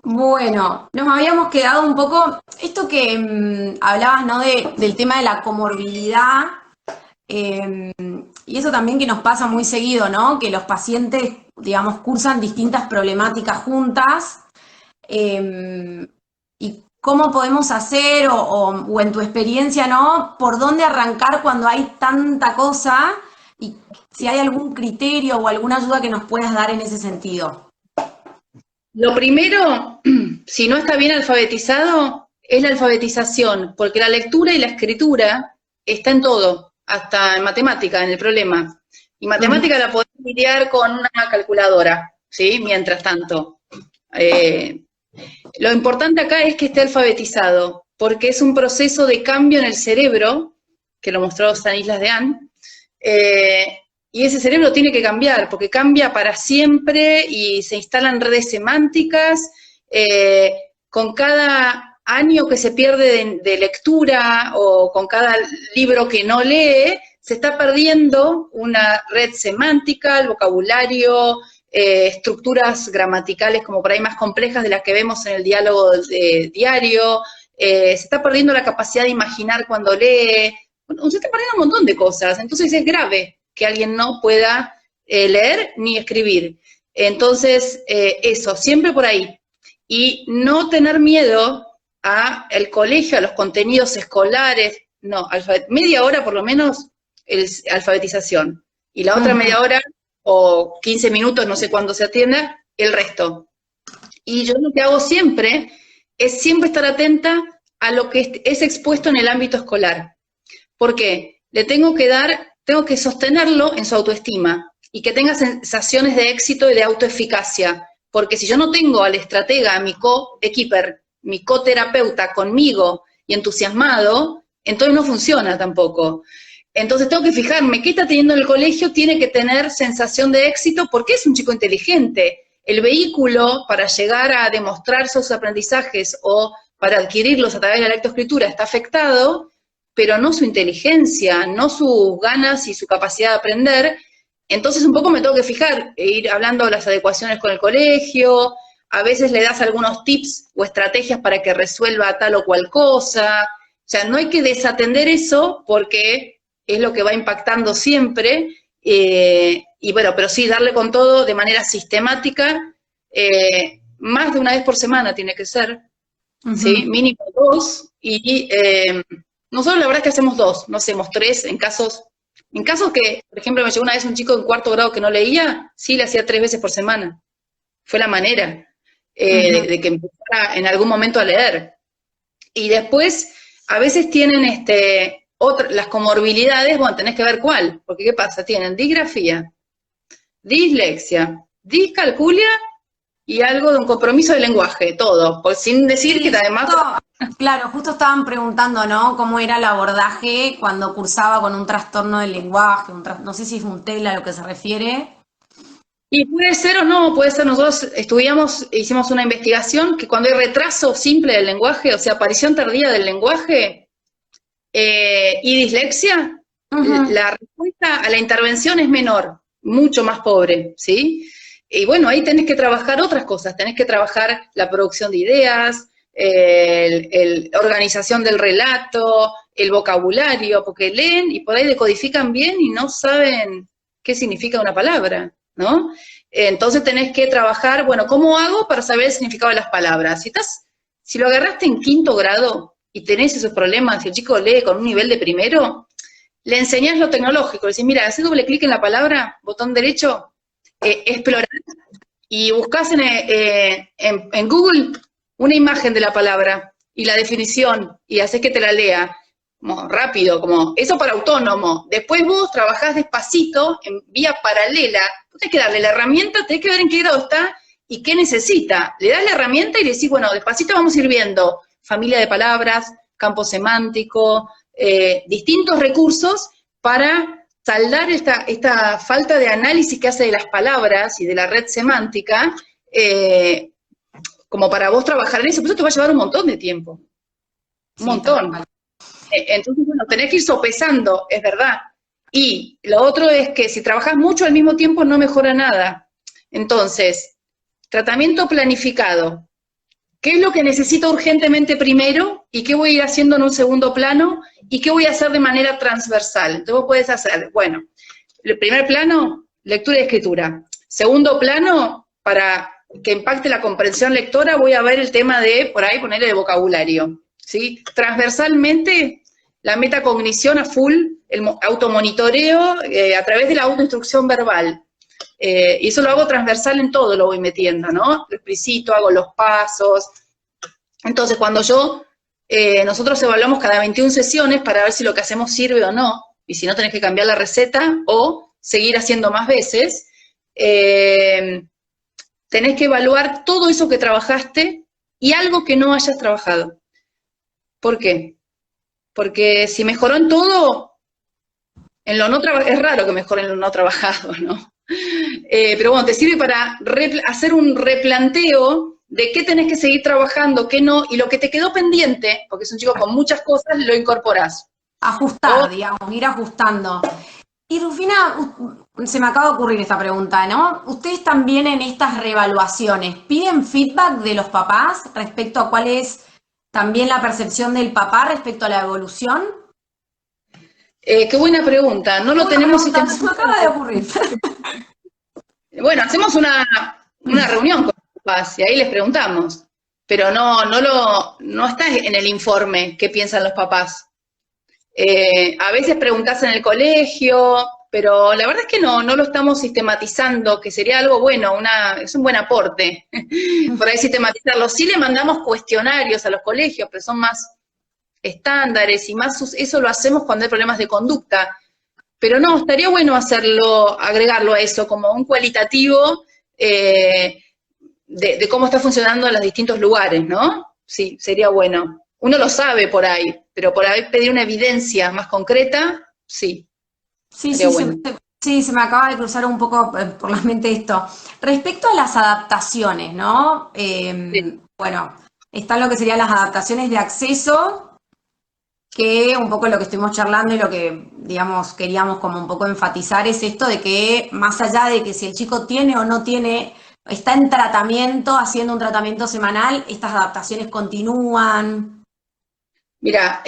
Bueno, nos habíamos quedado un poco, esto que hablabas, ¿no? Del tema de la comorbilidad, y eso también que nos pasa muy seguido, ¿no? Que los pacientes, digamos, cursan distintas problemáticas juntas, y cómo podemos hacer, o en tu experiencia, ¿no? ¿Por dónde arrancar cuando hay tanta cosa? Y si hay algún criterio o alguna ayuda que nos puedas dar en ese sentido. Lo primero, si no está bien alfabetizado, es la alfabetización, porque la lectura y la escritura está en todo, hasta en matemática, en el problema. Y matemática la podés lidiar con una calculadora, ¿sí? Mientras tanto. Lo importante acá es que esté alfabetizado, porque es un proceso de cambio en el cerebro, que lo mostró Stanislas Dehaene, y ese cerebro tiene que cambiar, porque cambia para siempre y se instalan redes semánticas. Con cada año que se pierde de lectura o con cada libro que no lee, se está perdiendo una red semántica, el vocabulario, estructuras gramaticales como por ahí más complejas de las que vemos en el diálogo diario, se está perdiendo la capacidad de imaginar cuando lee, bueno, se está perdiendo un montón de cosas, entonces es grave que alguien no pueda leer ni escribir. Entonces, eso, siempre por ahí. Y no tener miedo al colegio, a los contenidos escolares, no, media hora por lo menos alfabetización, y la otra media hora o 15 minutos, no sé cuándo se atienda, el resto. Y yo lo que hago siempre es siempre estar atenta a lo que es expuesto en el ámbito escolar. ¿Por qué? Tengo que sostenerlo en su autoestima y que tenga sensaciones de éxito y de autoeficacia. Porque si yo no tengo al estratega, a mi co-equiper, mi coterapeuta conmigo y entusiasmado, entonces no funciona tampoco. Entonces tengo que fijarme qué está teniendo en el colegio, tiene que tener sensación de éxito porque es un chico inteligente. El vehículo para llegar a demostrar sus aprendizajes o para adquirirlos a través de la lectoescritura está afectado, pero no su inteligencia, no sus ganas y su capacidad de aprender. Entonces un poco me tengo que fijar, ir hablando de las adecuaciones con el colegio, a veces le das algunos tips o estrategias para que resuelva tal o cual cosa. O sea, no hay que desatender eso porque es lo que va impactando siempre, y bueno, pero sí, darle con todo de manera sistemática, más de una vez por semana tiene que ser, ¿sí? Mínimo 2, y nosotros la verdad es que hacemos 2, no hacemos 3 en casos que, por ejemplo, me llegó una vez un chico en 4º grado que no leía, sí, le hacía 3 veces por semana, fue la manera de que empezara en algún momento a leer. Y después, a veces tienen las comorbilidades, bueno, tenés que ver cuál, porque ¿qué pasa? Tienen disgrafía, dislexia, discalculia y algo de un compromiso de lenguaje, todo, pues sin decir que además... Claro, justo estaban preguntando, ¿no? Cómo era el abordaje cuando cursaba con un trastorno del lenguaje, no sé si es un TEL a lo que se refiere. Y puede ser o no, puede ser, nosotros hicimos una investigación que cuando hay retraso simple del lenguaje, o sea, aparición tardía del lenguaje, y dislexia, la respuesta a la intervención es menor, mucho más pobre, ¿sí? Y bueno, ahí tenés que trabajar otras cosas, tenés que trabajar la producción de ideas, organización del relato, el vocabulario, porque leen y por ahí decodifican bien y no saben qué significa una palabra, ¿no? Entonces tenés que trabajar, bueno, ¿cómo hago para saber el significado de las palabras? Si lo agarraste en 5º grado, y tenés esos problemas, si el chico lee con un nivel de primero, le enseñás lo tecnológico, le decís, mira, haces doble clic en la palabra, botón derecho, explorar, y buscás en Google una imagen de la palabra, y la definición, y haces que te la lea, como rápido, como eso para autónomo. Después vos trabajás despacito, en vía paralela, tenés que darle la herramienta, tenés que ver en qué grado está, y qué necesita. Le das la herramienta y le decís, bueno, despacito vamos a ir viendo, familia de palabras, campo semántico, distintos recursos para saldar esta falta de análisis que hace de las palabras y de la red semántica, como para vos trabajar en eso, pero eso te va a llevar un montón de tiempo, un montón. Entonces, bueno, tenés que ir sopesando, es verdad. Y lo otro es que si trabajás mucho al mismo tiempo no mejora nada. Entonces, tratamiento planificado. ¿Qué es lo que necesito urgentemente primero? ¿Y qué voy a ir haciendo en un segundo plano? ¿Y qué voy a hacer de manera transversal? Entonces vos podés hacer, bueno, el primer plano, lectura y escritura. Segundo plano, para que impacte la comprensión lectora, voy a ver el tema de, por ahí, ponerle de vocabulario, ¿sí? Transversalmente, la metacognición a full, el automonitoreo a través de la autoinstrucción verbal. Y eso lo hago transversal en todo, lo voy metiendo, ¿no? Lo explicito, hago los pasos. Entonces, cuando nosotros evaluamos cada 21 sesiones para ver si lo que hacemos sirve o no, y si no tenés que cambiar la receta o seguir haciendo más veces, tenés que evaluar todo eso que trabajaste y algo que no hayas trabajado. ¿Por qué? Porque si mejoró en todo, en lo no trabajado, es raro que mejore en lo no trabajado, ¿no? Pero bueno, te sirve para hacer un replanteo de qué tenés que seguir trabajando, qué no, y lo que te quedó pendiente, porque es un chico con muchas cosas, lo incorporás. Ajustar, digamos, ir ajustando. Y Rufina, se me acaba de ocurrir esta pregunta, ¿no? Ustedes también en estas reevaluaciones, ¿piden feedback de los papás respecto a cuál es también la percepción del papá respecto a la evolución? Qué buena pregunta, no lo tenemos... Se me acaba de ocurrir. Bueno, hacemos una reunión con los papás y ahí les preguntamos. pero no está en el informe qué piensan los papás. A veces preguntás en el colegio, pero la verdad es que no lo estamos sistematizando, que sería algo bueno, es un buen aporte, por ahí sistematizarlo. Sí le mandamos cuestionarios a los colegios, pero son más estándares y más, eso lo hacemos cuando hay problemas de conducta. Pero no, estaría bueno agregarlo a eso, como un cualitativo de cómo está funcionando en los distintos lugares, ¿no? Sí, sería bueno. Uno lo sabe por ahí, pero por ahí pedir una evidencia más concreta, sí, Sí, sería sí, bueno. sí, se me acaba de cruzar un poco por la mente esto. Respecto a las adaptaciones, ¿no? Sí. Bueno, están lo que serían las adaptaciones de acceso, que un poco lo que estuvimos charlando y lo que, digamos, queríamos como un poco enfatizar es esto de que más allá de que si el chico tiene o no tiene, está en tratamiento, haciendo un tratamiento semanal, estas adaptaciones continúan. Mira,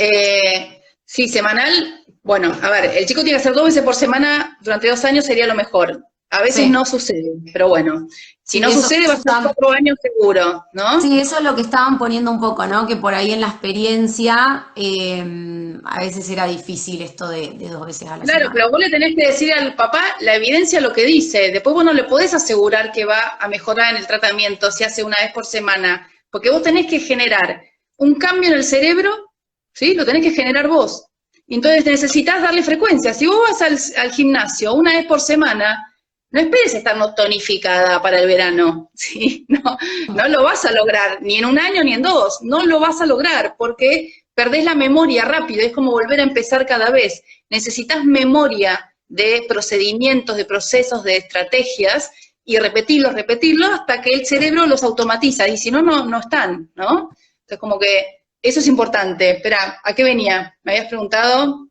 sí, semanal, bueno, a ver, el chico tiene que hacer 2 veces por semana durante 2 años sería lo mejor. A veces Sí, no sucede, pero bueno, si sí, no sucede va a ser 4 años seguro, ¿no? sí, eso es lo que estaban poniendo un poco, ¿no? Que por ahí en la experiencia a veces era difícil esto de 2 veces a la Claro, semana. pero vos le tenés que decir al papá la evidencia lo que dice. Después vos no le podés asegurar que va a mejorar en el tratamiento si hace 1 vez por semana, porque vos tenés que generar un cambio en el cerebro, ¿sí? Lo tenés que generar vos. Y entonces necesitas darle frecuencia. Si vos vas al gimnasio 1 vez por semana, no esperes estar no tonificada para el verano, ¿sí? No lo vas a lograr, ni en 1 año ni en 2. No lo vas a lograr porque perdés la memoria rápido. Es como volver a empezar cada vez. Necesitas memoria de procedimientos, de procesos, de estrategias, y repetirlos hasta que el cerebro los automatiza, y si no, no están, ¿no? Entonces, como que eso es importante. Espera, ¿a qué venía? ¿Me habías preguntado?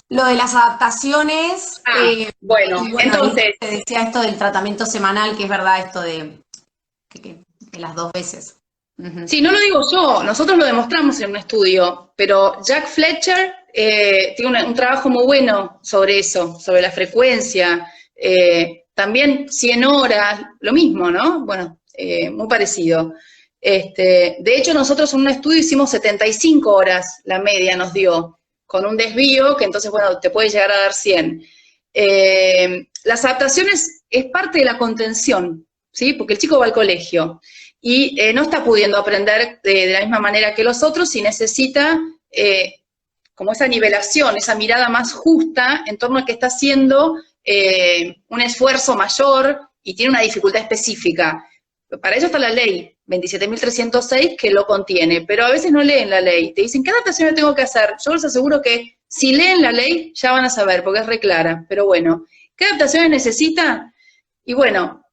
Lo de las adaptaciones, Bueno, y bueno, ahí entonces, te decía esto del tratamiento semanal, que es verdad esto de las 2 veces. Ujú. sí, no lo digo yo, nosotros lo demostramos en un estudio, pero Jack Fletcher tiene un trabajo muy bueno sobre eso, sobre la frecuencia, también 100 horas, lo mismo, ¿no? Bueno, muy parecido. De hecho, nosotros en un estudio hicimos 75 horas, la media nos dio, con un desvío que entonces, bueno, te puede llegar a dar 100. Las adaptaciones es parte de la contención, ¿sí? Porque el chico va al colegio y no está pudiendo aprender de la misma manera que los otros y necesita como esa nivelación, esa mirada más justa en torno a que está haciendo un esfuerzo mayor y tiene una dificultad específica. Para eso está la ley 27.306 que lo contiene, pero a veces no leen la ley. Te dicen, ¿qué adaptación yo tengo que hacer? Yo les aseguro que si leen la ley ya van a saber, porque es re clara. Pero bueno, ¿qué adaptaciones necesita? Y bueno,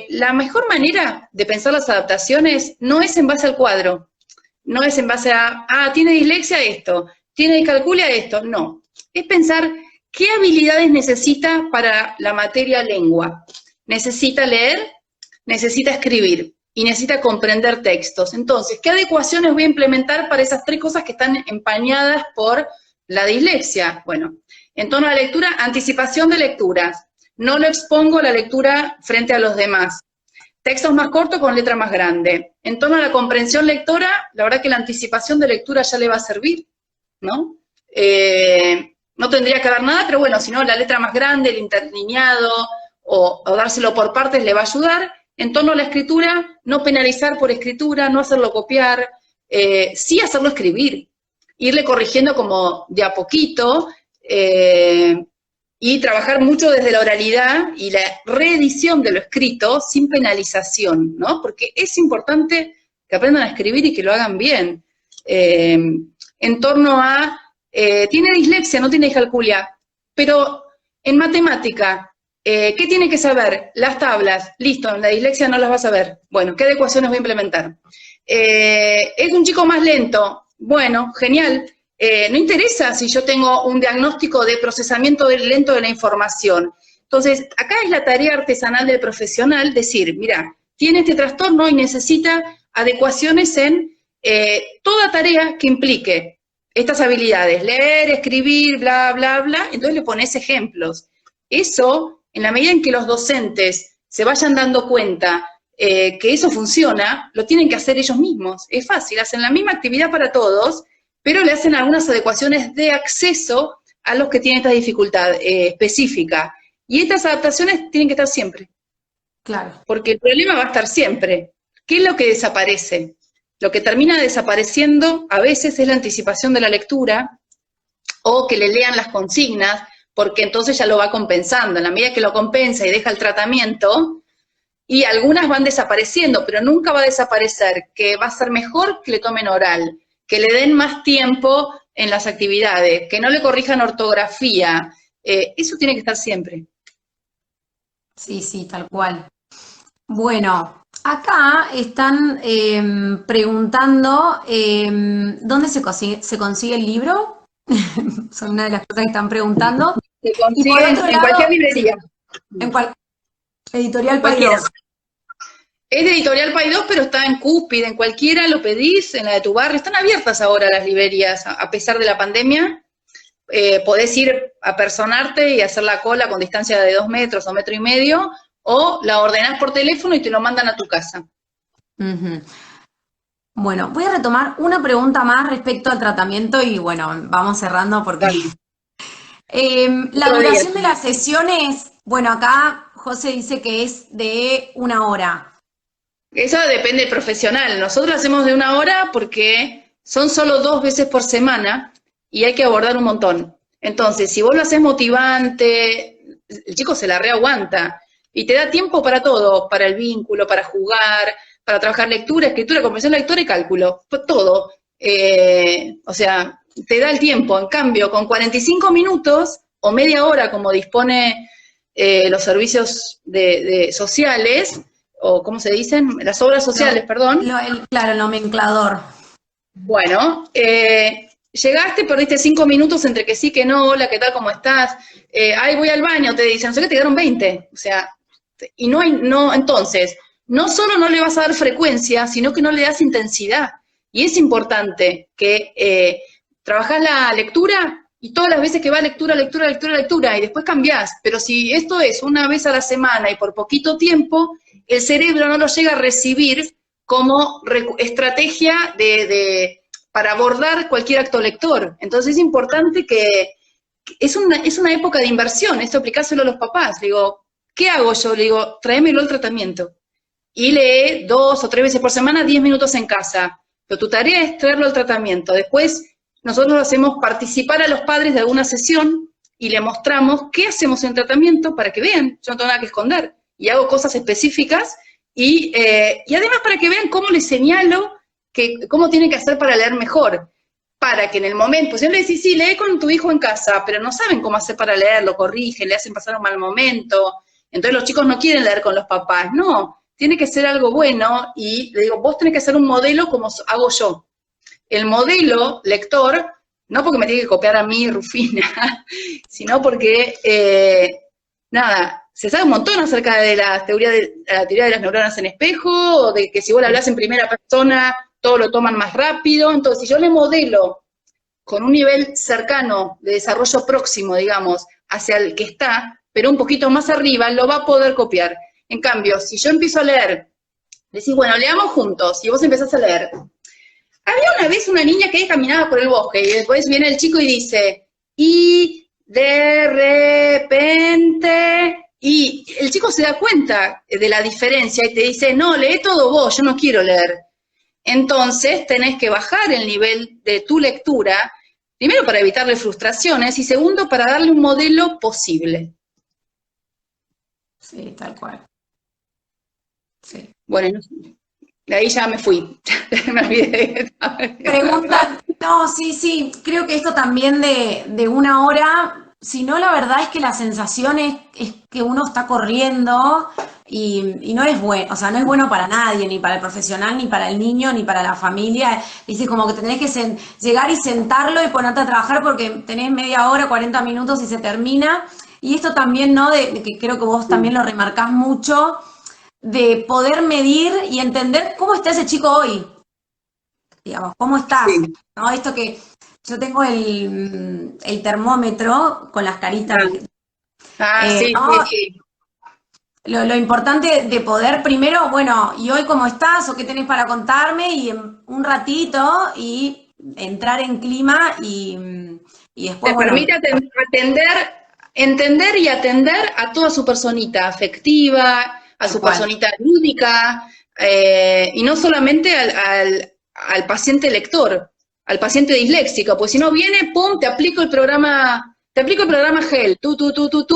la mejor manera de pensar las adaptaciones no es en base al cuadro, no es en base tiene dislexia esto, tiene discalculia esto, no. Es pensar qué habilidades necesita para la materia lengua. Necesita leer, necesita escribir y necesita comprender textos. Entonces, ¿qué adecuaciones voy a implementar para esas 3 cosas que están empañadas por la dislexia? Bueno, en torno a la lectura, anticipación de lecturas. No lo expongo la lectura frente a los demás. Textos más cortos con letra más grande. En torno a la comprensión lectora, la verdad que la anticipación de lectura ya le va a servir, ¿no? No tendría que haber nada, pero bueno, si no, la letra más grande, el interlineado, o dárselo por partes le va a ayudar. En torno a la escritura, no penalizar por escritura, no hacerlo copiar, sí hacerlo escribir, irle corrigiendo como de a poquito, y trabajar mucho desde la oralidad y la reedición de lo escrito sin penalización, ¿no? Porque es importante que aprendan a escribir y que lo hagan bien. En torno a, tiene dislexia, no tiene discalculia, pero en matemática, ¿qué tiene que saber? Las tablas, listo, la dislexia no las va a saber. Bueno, ¿qué adecuaciones voy a implementar? ¿Es un chico más lento? Bueno, genial. No interesa si yo tengo un diagnóstico de procesamiento lento de la información. Entonces, acá es la tarea artesanal del profesional decir, mira, tiene este trastorno y necesita adecuaciones en toda tarea que implique estas habilidades, leer, escribir, bla, bla, bla, entonces le pones ejemplos. Eso, en la medida en que los docentes se vayan dando cuenta que eso funciona, lo tienen que hacer ellos mismos. Es fácil, hacen la misma actividad para todos, pero le hacen algunas adecuaciones de acceso a los que tienen esta dificultad específica. Y estas adaptaciones tienen que estar siempre. Claro. Porque el problema va a estar siempre. ¿Qué es lo que desaparece? Lo que termina desapareciendo a veces es la anticipación de la lectura o que le lean las consignas, porque entonces ya lo va compensando. En la medida que lo compensa y deja el tratamiento, y algunas van desapareciendo, pero nunca va a desaparecer, que va a ser mejor que le tomen oral, que le den más tiempo en las actividades, que no le corrijan ortografía. Eso tiene que estar siempre. Sí, sí, tal cual. Bueno, acá están preguntando ¿dónde se consigue el libro? Son una de las cosas que están preguntando. Se Y por consiguen otro en lado, cualquier librería. en Editorial Cualquiera. Paidós. Es de Editorial Paidós, pero está en Cúspide, en cualquiera, lo pedís, en la de tu barrio. Están abiertas ahora las librerías, a pesar de la pandemia. Podés ir a personarte y hacer la cola con distancia de 2 metros o 1,5 metros, o la ordenás por teléfono y te lo mandan a tu casa. Ujú. Bueno, voy a retomar una pregunta más respecto al tratamiento y bueno, vamos cerrando porque Dale. la Otro día. duración de las sesiones, bueno, acá José dice que es de 1 hora. Eso depende del profesional. Nosotros hacemos de 1 hora porque son solo 2 veces por semana y hay que abordar un montón. Entonces, si vos lo haces motivante, el chico se la reaguanta y te da tiempo para todo, para el vínculo, para jugar, para trabajar lectura, escritura, comprensión lectora y cálculo, todo. O sea, te da el tiempo. En cambio, con 45 minutos o media hora, como dispone los servicios sociales, o ¿cómo se dicen? Las obras sociales, perdón. Claro, el nomenclador. Bueno, llegaste, perdiste 5 minutos entre que sí, que no, hola, ¿qué tal, cómo estás? Ay, voy al baño, te dicen, no sé qué, te quedaron 20. O sea, y entonces, no solo no le vas a dar frecuencia, sino que no le das intensidad. Y es importante que trabajás la lectura y todas las veces que va lectura, lectura, lectura, lectura, y después cambiás. Pero si esto es una vez a la semana y por poquito tiempo, el cerebro no lo llega a recibir como estrategia para abordar cualquier acto lector. Entonces es importante que es una época de inversión, esto aplicárselo a los papás. Le digo, ¿qué hago yo? Le digo, tráemelo al tratamiento. Y lee 2 o 3 veces por semana, 10 minutos en casa. Pero tu tarea es traerlo al tratamiento. Después nosotros hacemos participar a los padres de alguna sesión y le mostramos qué hacemos en tratamiento para que vean, yo no tengo nada que esconder. Y hago cosas específicas y además para que vean cómo les señalo cómo tienen que hacer para leer mejor. Para que en el momento, pues yo le decís, sí, lee con tu hijo en casa, pero no saben cómo hacer para leer, lo corrigen, le hacen pasar un mal momento. Entonces los chicos no quieren leer con los papás. No, tiene que ser algo bueno y le digo, vos tenés que hacer un modelo como hago yo. El modelo lector, no porque me tiene que copiar a mí, Rufina, sino porque, se sabe un montón acerca de la teoría de las neuronas en espejo, o de que si vos le hablas en primera persona, todo lo toman más rápido. Entonces, si yo le modelo con un nivel cercano de desarrollo próximo, digamos, hacia el que está, pero un poquito más arriba, lo va a poder copiar. En cambio, si yo empiezo a leer, decís, bueno, leamos juntos, y vos empezás a leer. Había una vez una niña que caminaba por el bosque, y después viene el chico y dice, y de repente, y el chico se da cuenta de la diferencia y te dice, no, lee todo vos, yo no quiero leer. Entonces tenés que bajar el nivel de tu lectura, primero para evitarle frustraciones y segundo para darle un modelo posible. Sí, tal cual. Sí. Bueno, de ahí ya me fui, me olvidé. Pregunta, no, sí, creo que esto también de 1 hora, si no, la verdad es que la sensación es que uno está corriendo y no es bueno, o sea, no es bueno para nadie, ni para el profesional, ni para el niño, ni para la familia. Dice como que tenés que llegar y sentarlo y ponerte a trabajar porque tenés media hora, 40 minutos y se termina. Y esto también, ¿no? De que creo que vos también lo remarcás mucho, de poder medir y entender cómo está ese chico hoy. Digamos, ¿cómo estás? Sí. ¿No? Esto que yo tengo el termómetro con las caritas. Sí, ¿no? sí. lo importante de poder primero, bueno, ¿y hoy cómo estás? ¿O qué tenés para contarme? Y en un ratito y entrar en clima y después, Te bueno, permite entender y atender a toda su personita afectiva, a tal su cual. personita lúdica, y no solamente al paciente lector, al paciente disléxico, pues si no viene, pum, te aplico el programa GEL, tú,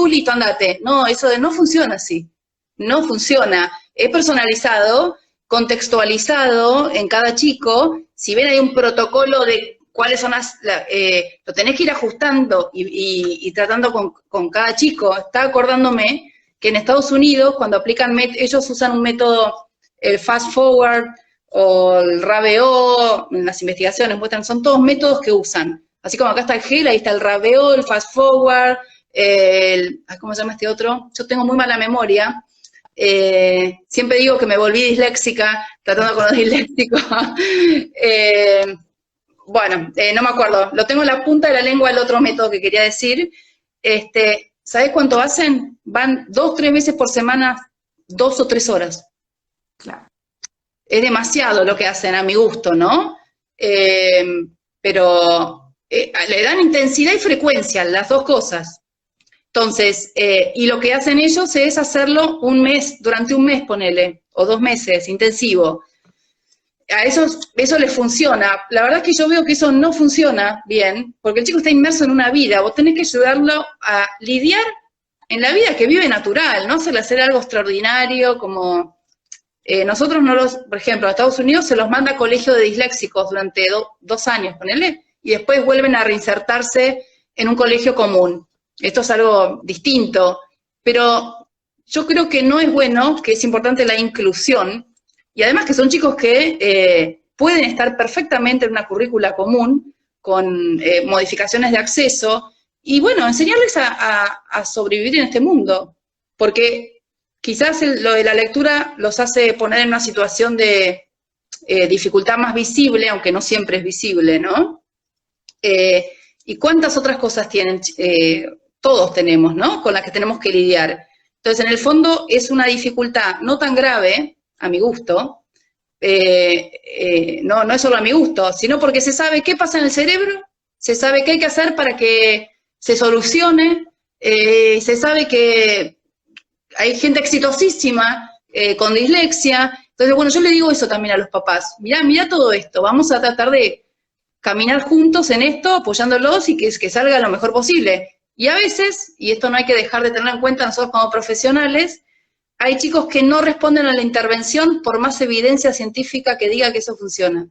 listo, andate. No, no funciona así, no funciona. Es personalizado, contextualizado en cada chico. Si bien hay un protocolo de cuáles son lo tenés que ir ajustando y tratando con cada chico. Está acordándome que en Estados Unidos, cuando aplican, ellos usan un método, el fast forward o el RABO, en las investigaciones muestran, son todos métodos que usan. Así como acá está el GEL, ahí está el RABO, el fast forward, ¿cómo se llama este otro? Yo tengo muy mala memoria. Siempre digo que me volví disléxica, tratando con los disléxicos. Bueno, no me acuerdo, lo tengo en la punta de la lengua el otro método que quería decir. ¿Sabés cuánto hacen? Van 2, 3 veces por semana, 2 o 3 horas. Claro. Es demasiado lo que hacen a mi gusto, ¿no? Pero le dan intensidad y frecuencia, las dos cosas. Entonces, y lo que hacen ellos es hacerlo durante un mes, ponele, o 2 meses, intensivo. A eso les funciona. La verdad es que yo veo que eso no funciona bien, porque el chico está inmerso en una vida. Vos tenés que ayudarlo a lidiar en la vida que vive natural, no hacer algo extraordinario como... nosotros por ejemplo, a Estados Unidos se los manda a colegio de disléxicos durante 2 años, ponele, y después vuelven a reinsertarse en un colegio común. Esto es algo distinto, pero yo creo que no es bueno, que es importante la inclusión, y además que son chicos que pueden estar perfectamente en una currícula común, con modificaciones de acceso, y bueno, enseñarles a sobrevivir en este mundo, porque quizás lo de la lectura los hace poner en una situación de dificultad más visible, aunque no siempre es visible, ¿no? Y cuántas otras cosas tienen, todos tenemos, ¿no? Con las que tenemos que lidiar. Entonces, en el fondo, es una dificultad no tan grave, a mi gusto, no es solo a mi gusto, sino porque se sabe qué pasa en el cerebro, se sabe qué hay que hacer para que se solucione, se sabe que hay gente exitosísima con dislexia. Entonces, bueno, yo le digo eso también a los papás. Mirá todo esto, vamos a tratar de caminar juntos en esto, apoyándolos y que salga lo mejor posible. Y a veces, y esto no hay que dejar de tenerlo en cuenta nosotros como profesionales, hay chicos que no responden a la intervención por más evidencia científica que diga que eso funciona.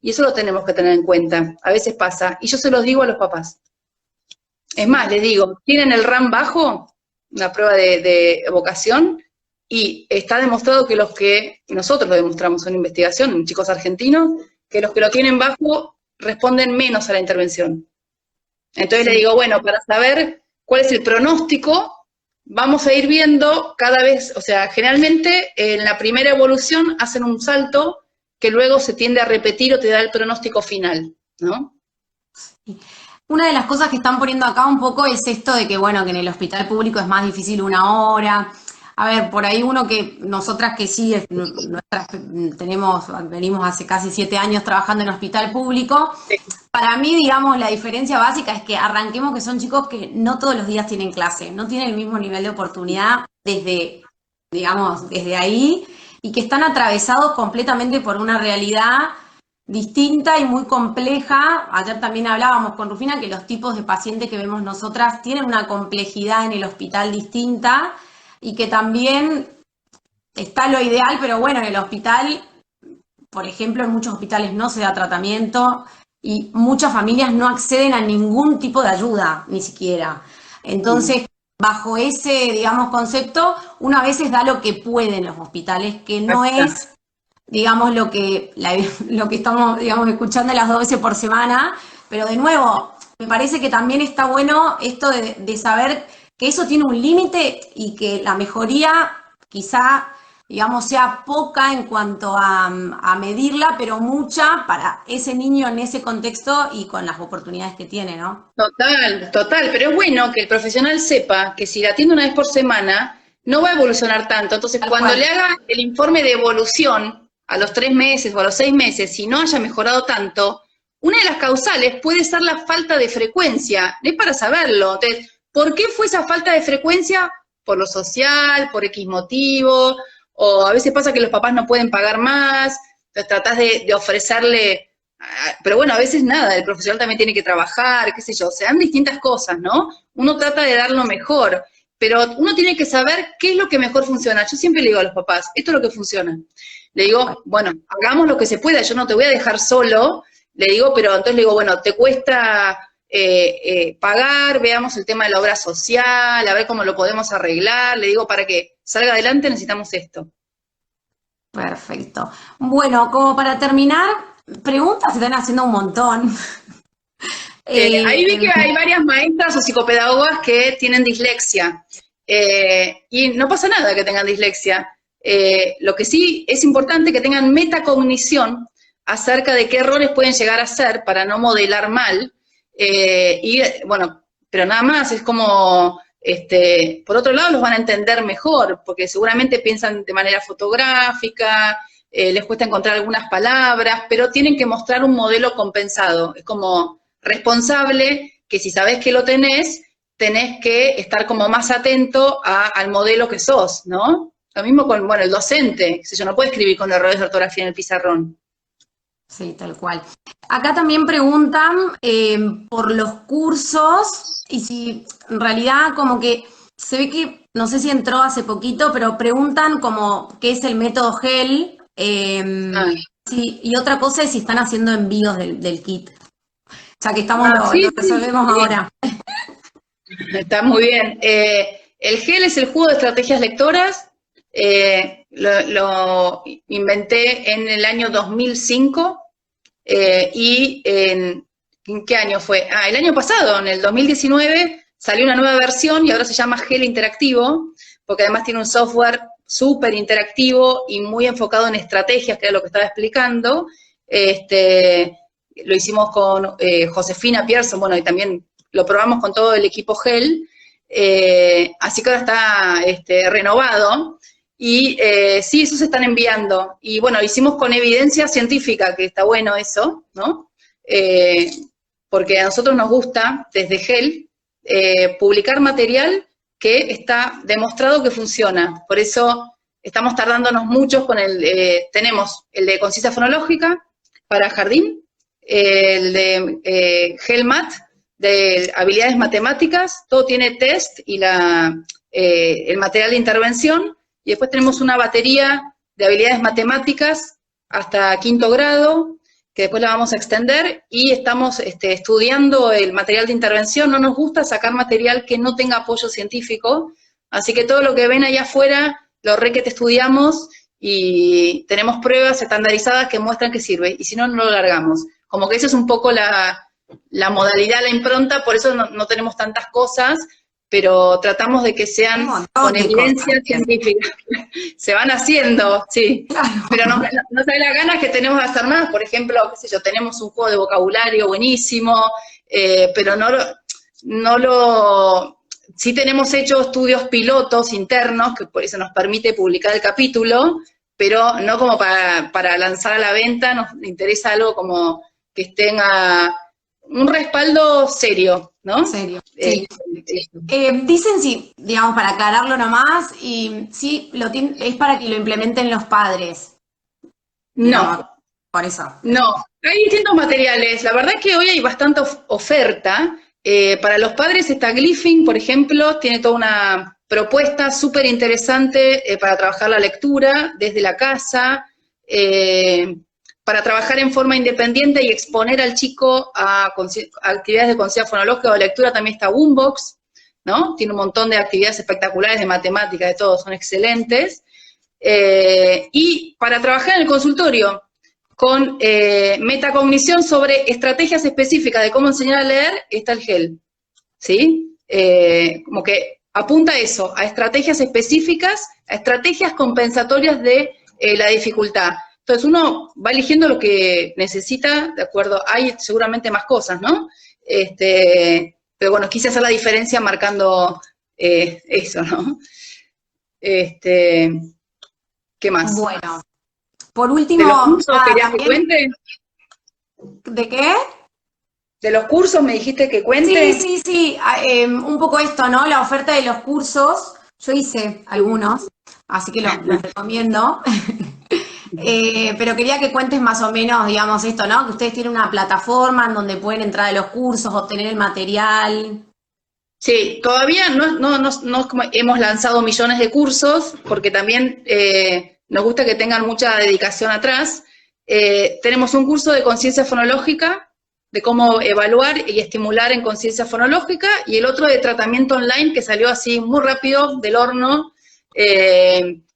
Y eso lo tenemos que tener en cuenta. A veces pasa. Y yo se los digo a los papás. Es más, les digo, tienen el RAM bajo, una prueba de evocación, y está demostrado que nosotros lo demostramos en investigación, en chicos argentinos, que los que lo tienen bajo responden menos a la intervención. Entonces le digo, bueno, para saber cuál es el pronóstico, vamos a ir viendo cada vez, o sea, generalmente en la primera evolución hacen un salto que luego se tiende a repetir o te da el pronóstico final, ¿no? Una de las cosas que están poniendo acá un poco es esto de que, bueno, que en el hospital público es más difícil 1 hora. A ver, por ahí nosotras que sí, venimos hace casi 7 años trabajando en hospital público. Sí. Para mí, digamos, la diferencia básica es que arranquemos que son chicos que no todos los días tienen clase, no tienen el mismo nivel de oportunidad desde ahí, y que están atravesados completamente por una realidad distinta y muy compleja. Ayer también hablábamos con Rufina que los tipos de pacientes que vemos nosotras tienen una complejidad en el hospital distinta, y que también está lo ideal, pero bueno, en el hospital, por ejemplo, en muchos hospitales no se da tratamiento y muchas familias no acceden a ningún tipo de ayuda, ni siquiera. Entonces, bajo ese, digamos, concepto, uno a veces da lo que puede en los hospitales, que no es, digamos, lo que estamos, digamos, escuchando las 2 veces por semana, pero de nuevo, me parece que también está bueno esto de saber que eso tiene un límite y que la mejoría quizá, digamos, sea poca en cuanto a medirla, pero mucha para ese niño en ese contexto y con las oportunidades que tiene, ¿no? Total, pero es bueno que el profesional sepa que si la atiende 1 vez por semana, no va a evolucionar tanto. Entonces, Tal cuando cual. le haga el informe de evolución a los 3 meses o a los 6 meses, si no haya mejorado tanto, una de las causales puede ser la falta de frecuencia. Es para saberlo. Entonces, ¿por qué fue esa falta de frecuencia? Por lo social, por X motivo, o a veces pasa que los papás no pueden pagar más, entonces tratás de ofrecerle, pero bueno, a veces nada, el profesional también tiene que trabajar, qué sé yo, se dan distintas cosas, ¿no? Uno trata de dar lo mejor, pero uno tiene que saber qué es lo que mejor funciona. Yo siempre le digo a los papás, esto es lo que funciona. Le digo, bueno, hagamos lo que se pueda, yo no te voy a dejar solo, le digo, pero entonces le digo, bueno, te cuesta pagar, veamos el tema de la obra social, a ver cómo lo podemos arreglar, le digo, para que salga adelante necesitamos esto. Perfecto. Bueno, como para terminar, preguntas se están haciendo un montón. Ahí vi que Eh, hay varias maestras o psicopedagogas que tienen dislexia, y no pasa nada que tengan dislexia. Lo que sí es importante que tengan metacognición acerca de qué errores pueden llegar a ser para no modelar mal, y bueno, pero nada más, es como, por otro lado los van a entender mejor, porque seguramente piensan de manera fotográfica, les cuesta encontrar algunas palabras, pero tienen que mostrar un modelo compensado, es como responsable que si sabés que lo tenés que estar como más atento al modelo que sos, ¿no? Lo mismo con, bueno, el docente, qué sé yo, no puede escribir con errores de ortografía en el pizarrón. sí, tal cual. Acá también preguntan por los cursos y si en realidad como que se ve que, no sé si entró hace poquito, pero preguntan como qué es el método GEL, Ah, sí, y otra cosa es si están haciendo envíos del kit. O sea que estamos lo sí, sí, resolvemos sí, ahora. está muy bien. El GEL es el juego de estrategias lectoras, lo inventé en el año 2005, y ¿en qué año fue? Ah, el año pasado, en el 2019, salió una nueva versión y ahora se llama GEL Interactivo, porque además tiene un software súper interactivo y muy enfocado en estrategias, que era lo que estaba explicando. Lo hicimos con Josefina Pierson, bueno, y también lo probamos con todo el equipo GEL, así que ahora está renovado. Y sí, eso se están enviando. Y bueno, hicimos con evidencia científica, que está bueno eso, ¿no? Porque a nosotros nos gusta, desde GEL, publicar material que está demostrado que funciona. Por eso estamos tardándonos mucho con tenemos el de conciencia fonológica para jardín, el de GELMAT, de habilidades matemáticas, todo tiene test y el material de intervención, y después tenemos una batería de habilidades matemáticas hasta 5º grado, que después la vamos a extender, y estamos estudiando el material de intervención. No nos gusta sacar material que no tenga apoyo científico, así que todo lo que ven allá afuera, lo que te estudiamos, y tenemos pruebas estandarizadas que muestran que sirve, y si no, no lo largamos. Como que esa es un poco la modalidad, la impronta, por eso no tenemos tantas cosas, pero tratamos de que Un sean montón con de cosas. evidencia científica. Se van haciendo, sí. Pero Claro. no sabes las ganas que tenemos de hacer más. Por ejemplo, qué sé yo, tenemos un juego de vocabulario buenísimo, pero sí tenemos hecho estudios pilotos internos, que por eso nos permite publicar el capítulo, pero no como para lanzar a la venta. Nos interesa algo como que tenga un respaldo serio, En ¿no? serio, sí. Eso. Dicen si, digamos, para aclararlo nomás, y sí, es para que lo implementen los padres. No, No, por eso. no. Hay distintos materiales. La verdad es que hoy hay bastante oferta. Para los padres está Glyphing, por ejemplo, tiene toda una propuesta súper interesante para trabajar la lectura desde la casa, para trabajar en forma independiente y exponer al chico a actividades de conciencia fonológica o lectura. También está Boombox, ¿no? Tiene un montón de actividades espectaculares de matemática, de todo, son excelentes. Y para trabajar en el consultorio con metacognición sobre estrategias específicas de cómo enseñar a leer, está el GEL, ¿sí? Como que apunta a eso, a estrategias específicas, a estrategias compensatorias de la dificultad. Entonces uno va eligiendo lo que necesita, de acuerdo, hay seguramente más cosas, ¿no? Pero bueno, quise hacer la diferencia marcando eso, ¿no? ¿Qué más? Bueno, por ¿De los último, cursos querías que también, cuente? ¿de qué? ¿De los cursos me dijiste que Sí, cuente? sí, sí, un poco esto, ¿no? La oferta de los cursos, yo hice algunos, así que los recomiendo. Pero quería que cuentes más o menos, digamos, esto, ¿no? Que ustedes tienen una plataforma en donde pueden entrar a los cursos, obtener el material. Sí, todavía no es como hemos lanzado millones de cursos, porque también nos gusta que tengan mucha dedicación atrás. Tenemos un curso de conciencia fonológica, de cómo evaluar y estimular en conciencia fonológica, y el otro de tratamiento online, que salió así muy rápido del horno,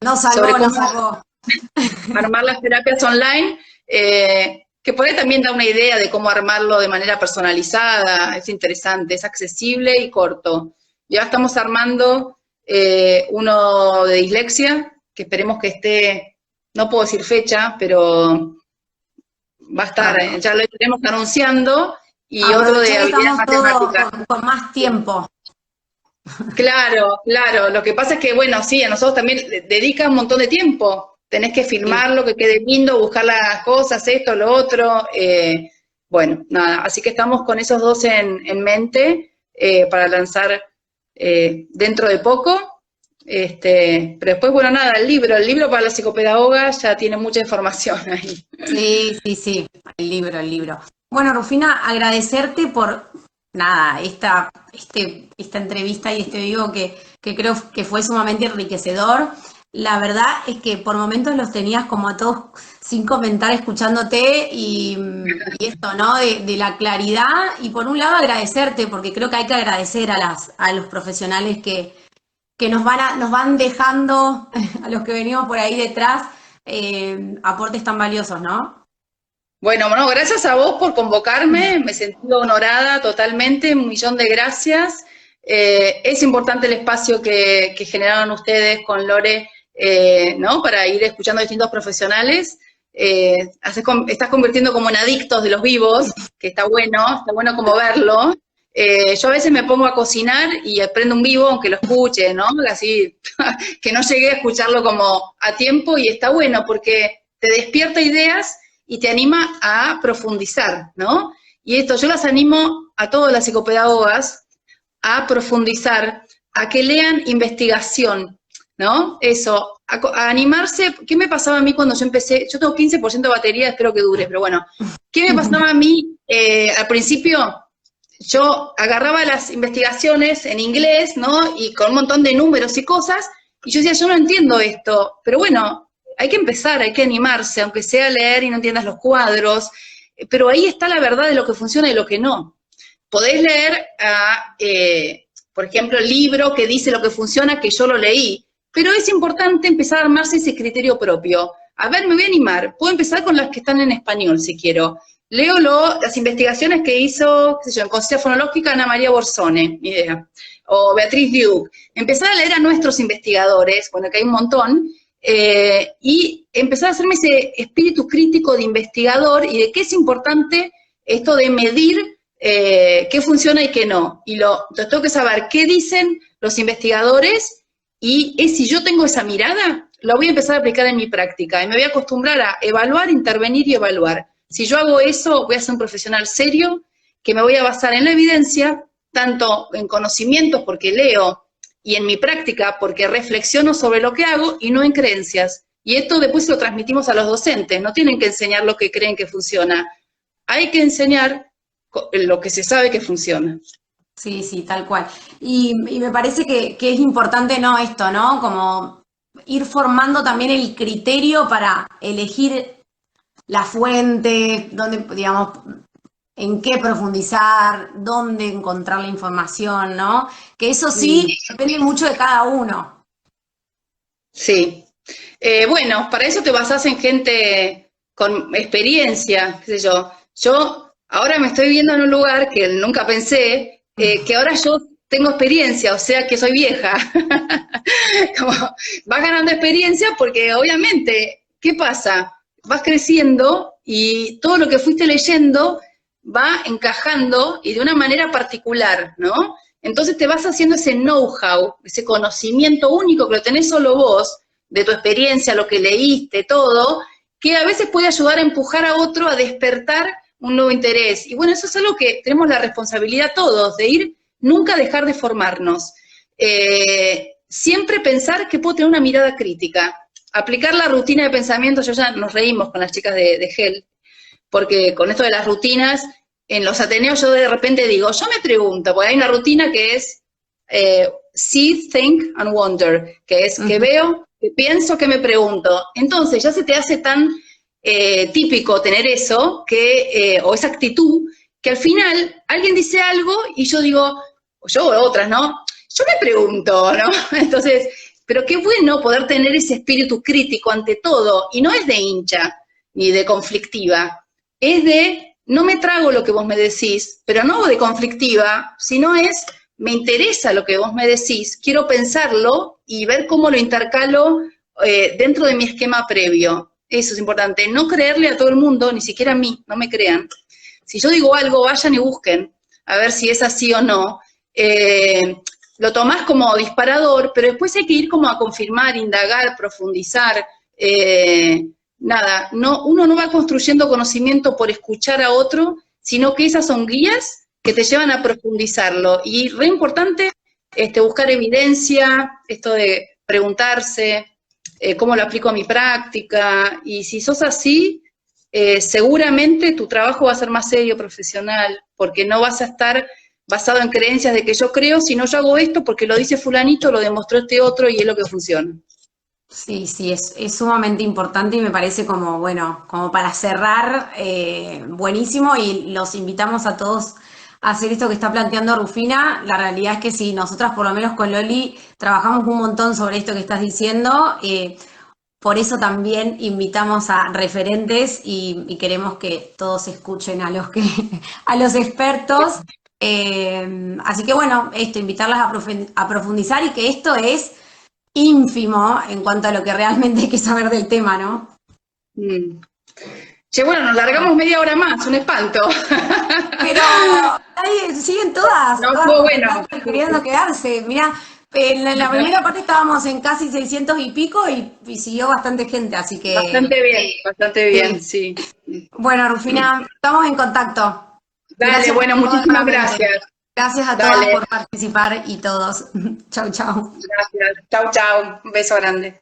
Nos sobre salvó, nos cómo salvó. armar las terapias online, que por ahí también da una idea de cómo armarlo de manera personalizada, es interesante, es accesible y corto. Ya estamos armando uno de dislexia, que esperemos que esté, no puedo decir fecha, pero va a estar, Pronto. ya lo estaremos anunciando, y otro de Aprovechar que habilidades estamos todos matemáticas. con más tiempo. Claro, claro. Lo que pasa es que, bueno, sí, a nosotros también dedica un montón de tiempo. Tenés que Sí. filmarlo, que quede lindo, buscar las cosas, esto, lo otro. Bueno, nada, así que estamos con esos dos en mente para lanzar dentro de poco. Pero después, bueno, nada, el libro para la psicopedagoga ya tiene mucha información ahí. Sí, sí, sí, el libro, el libro. Bueno, Rufina, agradecerte por nada, esta entrevista y este vivo que creo que fue sumamente enriquecedor. La verdad es que por momentos los tenías como a todos sin comentar escuchándote y esto, ¿no? De la claridad y por un lado agradecerte, porque creo que hay que agradecer a los profesionales que nos van dejando, a los que venimos por ahí detrás, aportes tan valiosos, ¿no? Bueno, no, gracias a vos por convocarme, me sentí honorada totalmente, un millón de gracias. Es importante el espacio que generaron ustedes con Lore, ¿no? Para ir escuchando a distintos profesionales. Estás convirtiendo como en adictos de los vivos, que está bueno como verlo. Yo a veces me pongo a cocinar y prendo un vivo, aunque lo escuche, ¿no? Así, que no llegué a escucharlo como a tiempo, y está bueno porque te despierta ideas y te anima a profundizar, ¿no? Y esto yo las animo a todas las psicopedagogas a profundizar, a que lean investigación, ¿no? Eso, a animarse. ¿Qué me pasaba a mí cuando yo empecé? Yo tengo 15% de batería, espero que dure, pero bueno. ¿Qué me pasaba a mí al principio? Yo agarraba las investigaciones en inglés, ¿no? Y con un montón de números y cosas, y yo decía, yo no entiendo esto, pero bueno, hay que empezar, hay que animarse, aunque sea leer y no entiendas los cuadros, pero ahí está la verdad de lo que funciona y lo que no. Podés leer, por ejemplo, el libro que dice lo que funciona, que yo lo leí, pero es importante empezar a armarse ese criterio propio. A ver, me voy a animar, puedo empezar con las que están en español, si quiero. Leo las investigaciones que hizo, qué sé yo, en conciencia fonológica Ana María Borsone, ni idea, o Beatriz Duke. Empezar a leer a nuestros investigadores, bueno, que hay un montón, y empezar a hacerme ese espíritu crítico de investigador y de qué es importante esto de medir qué funciona y qué no. Y entonces tengo que saber qué dicen los investigadores, y si yo tengo esa mirada, la voy a empezar a aplicar en mi práctica y me voy a acostumbrar a evaluar, intervenir y evaluar. Si yo hago eso, voy a ser un profesional serio, que me voy a basar en la evidencia, tanto en conocimientos, porque leo, y en mi práctica, porque reflexiono sobre lo que hago, y no en creencias. Y esto después lo transmitimos a los docentes, no tienen que enseñar lo que creen que funciona, hay que enseñar lo que se sabe que funciona. Sí, sí, tal cual. Y me parece que es importante, ¿no? Esto, ¿no? Como ir formando también el criterio para elegir la fuente, dónde, digamos, en qué profundizar, dónde encontrar la información, ¿no? Que eso sí depende mucho de cada uno. Sí. Bueno, para eso te basás en gente con experiencia, qué sé yo. Yo ahora me estoy viendo en un lugar que nunca pensé, que ahora yo tengo experiencia, o sea que soy vieja. Como, vas ganando experiencia porque obviamente, ¿qué pasa? Vas creciendo y todo lo que fuiste leyendo va encajando y de una manera particular, ¿no? Entonces te vas haciendo ese know-how, ese conocimiento único que lo tenés solo vos, de tu experiencia, lo que leíste, todo, que a veces puede ayudar a empujar a otro a despertar un nuevo interés. Y bueno, eso es algo que tenemos la responsabilidad todos, de ir, nunca dejar de formarnos. Siempre pensar que puedo tener una mirada crítica. Aplicar la rutina de pensamiento, yo ya nos reímos con las chicas de GEL, porque con esto de las rutinas, en los Ateneos yo de repente digo, yo me pregunto, porque hay una rutina que es see, think and wonder, que es que veo, que pienso, que me pregunto. Entonces ya se te hace tan típico tener eso, o esa actitud, que al final alguien dice algo y yo digo, o yo o otras, ¿no? Yo me pregunto, ¿no? Entonces, pero qué bueno poder tener ese espíritu crítico ante todo, y no es de hincha, ni de conflictiva, es de, no me trago lo que vos me decís, pero no de conflictiva, sino es, me interesa lo que vos me decís, quiero pensarlo y ver cómo lo intercalo dentro de mi esquema previo. Eso es importante, no creerle a todo el mundo, ni siquiera a mí, no me crean. Si yo digo algo, vayan y busquen, a ver si es así o no. Lo tomás como disparador, pero después hay que ir como a confirmar, indagar, profundizar. Nada, uno no va construyendo conocimiento por escuchar a otro, sino que esas son guías que te llevan a profundizarlo. Y re importante buscar evidencia, esto de preguntarse cómo lo aplico a mi práctica, y si sos así, seguramente tu trabajo va a ser más serio, profesional, porque no vas a estar basado en creencias de que yo creo, sino yo hago esto porque lo dice fulanito, lo demostró este otro y es lo que funciona. Sí, sí, es sumamente importante y me parece como, bueno, como para cerrar, buenísimo, y los invitamos a todos a hacer esto que está planteando Rufina. La realidad es que sí, nosotras por lo menos con Loli trabajamos un montón sobre esto que estás diciendo, por eso también invitamos a referentes y queremos que todos escuchen a a los expertos. Así que bueno, invitarlas a profundizar, y que esto es ínfimo en cuanto a lo que realmente hay que saber del tema, ¿no? Che, bueno, nos largamos media hora más, un espanto. Pero ahí siguen todas, No, todas fue bueno. queriendo quedarse. Mirá, en la primera parte estábamos en casi 600 y pico y siguió bastante gente, así que... Bastante bien, sí. Bueno, Rufina, estamos en contacto. Dale, Gracias bueno, muchísimas gracias. Gracias a todas por participar y todos. Chau, chau. Gracias. Chau, chau. Un beso grande.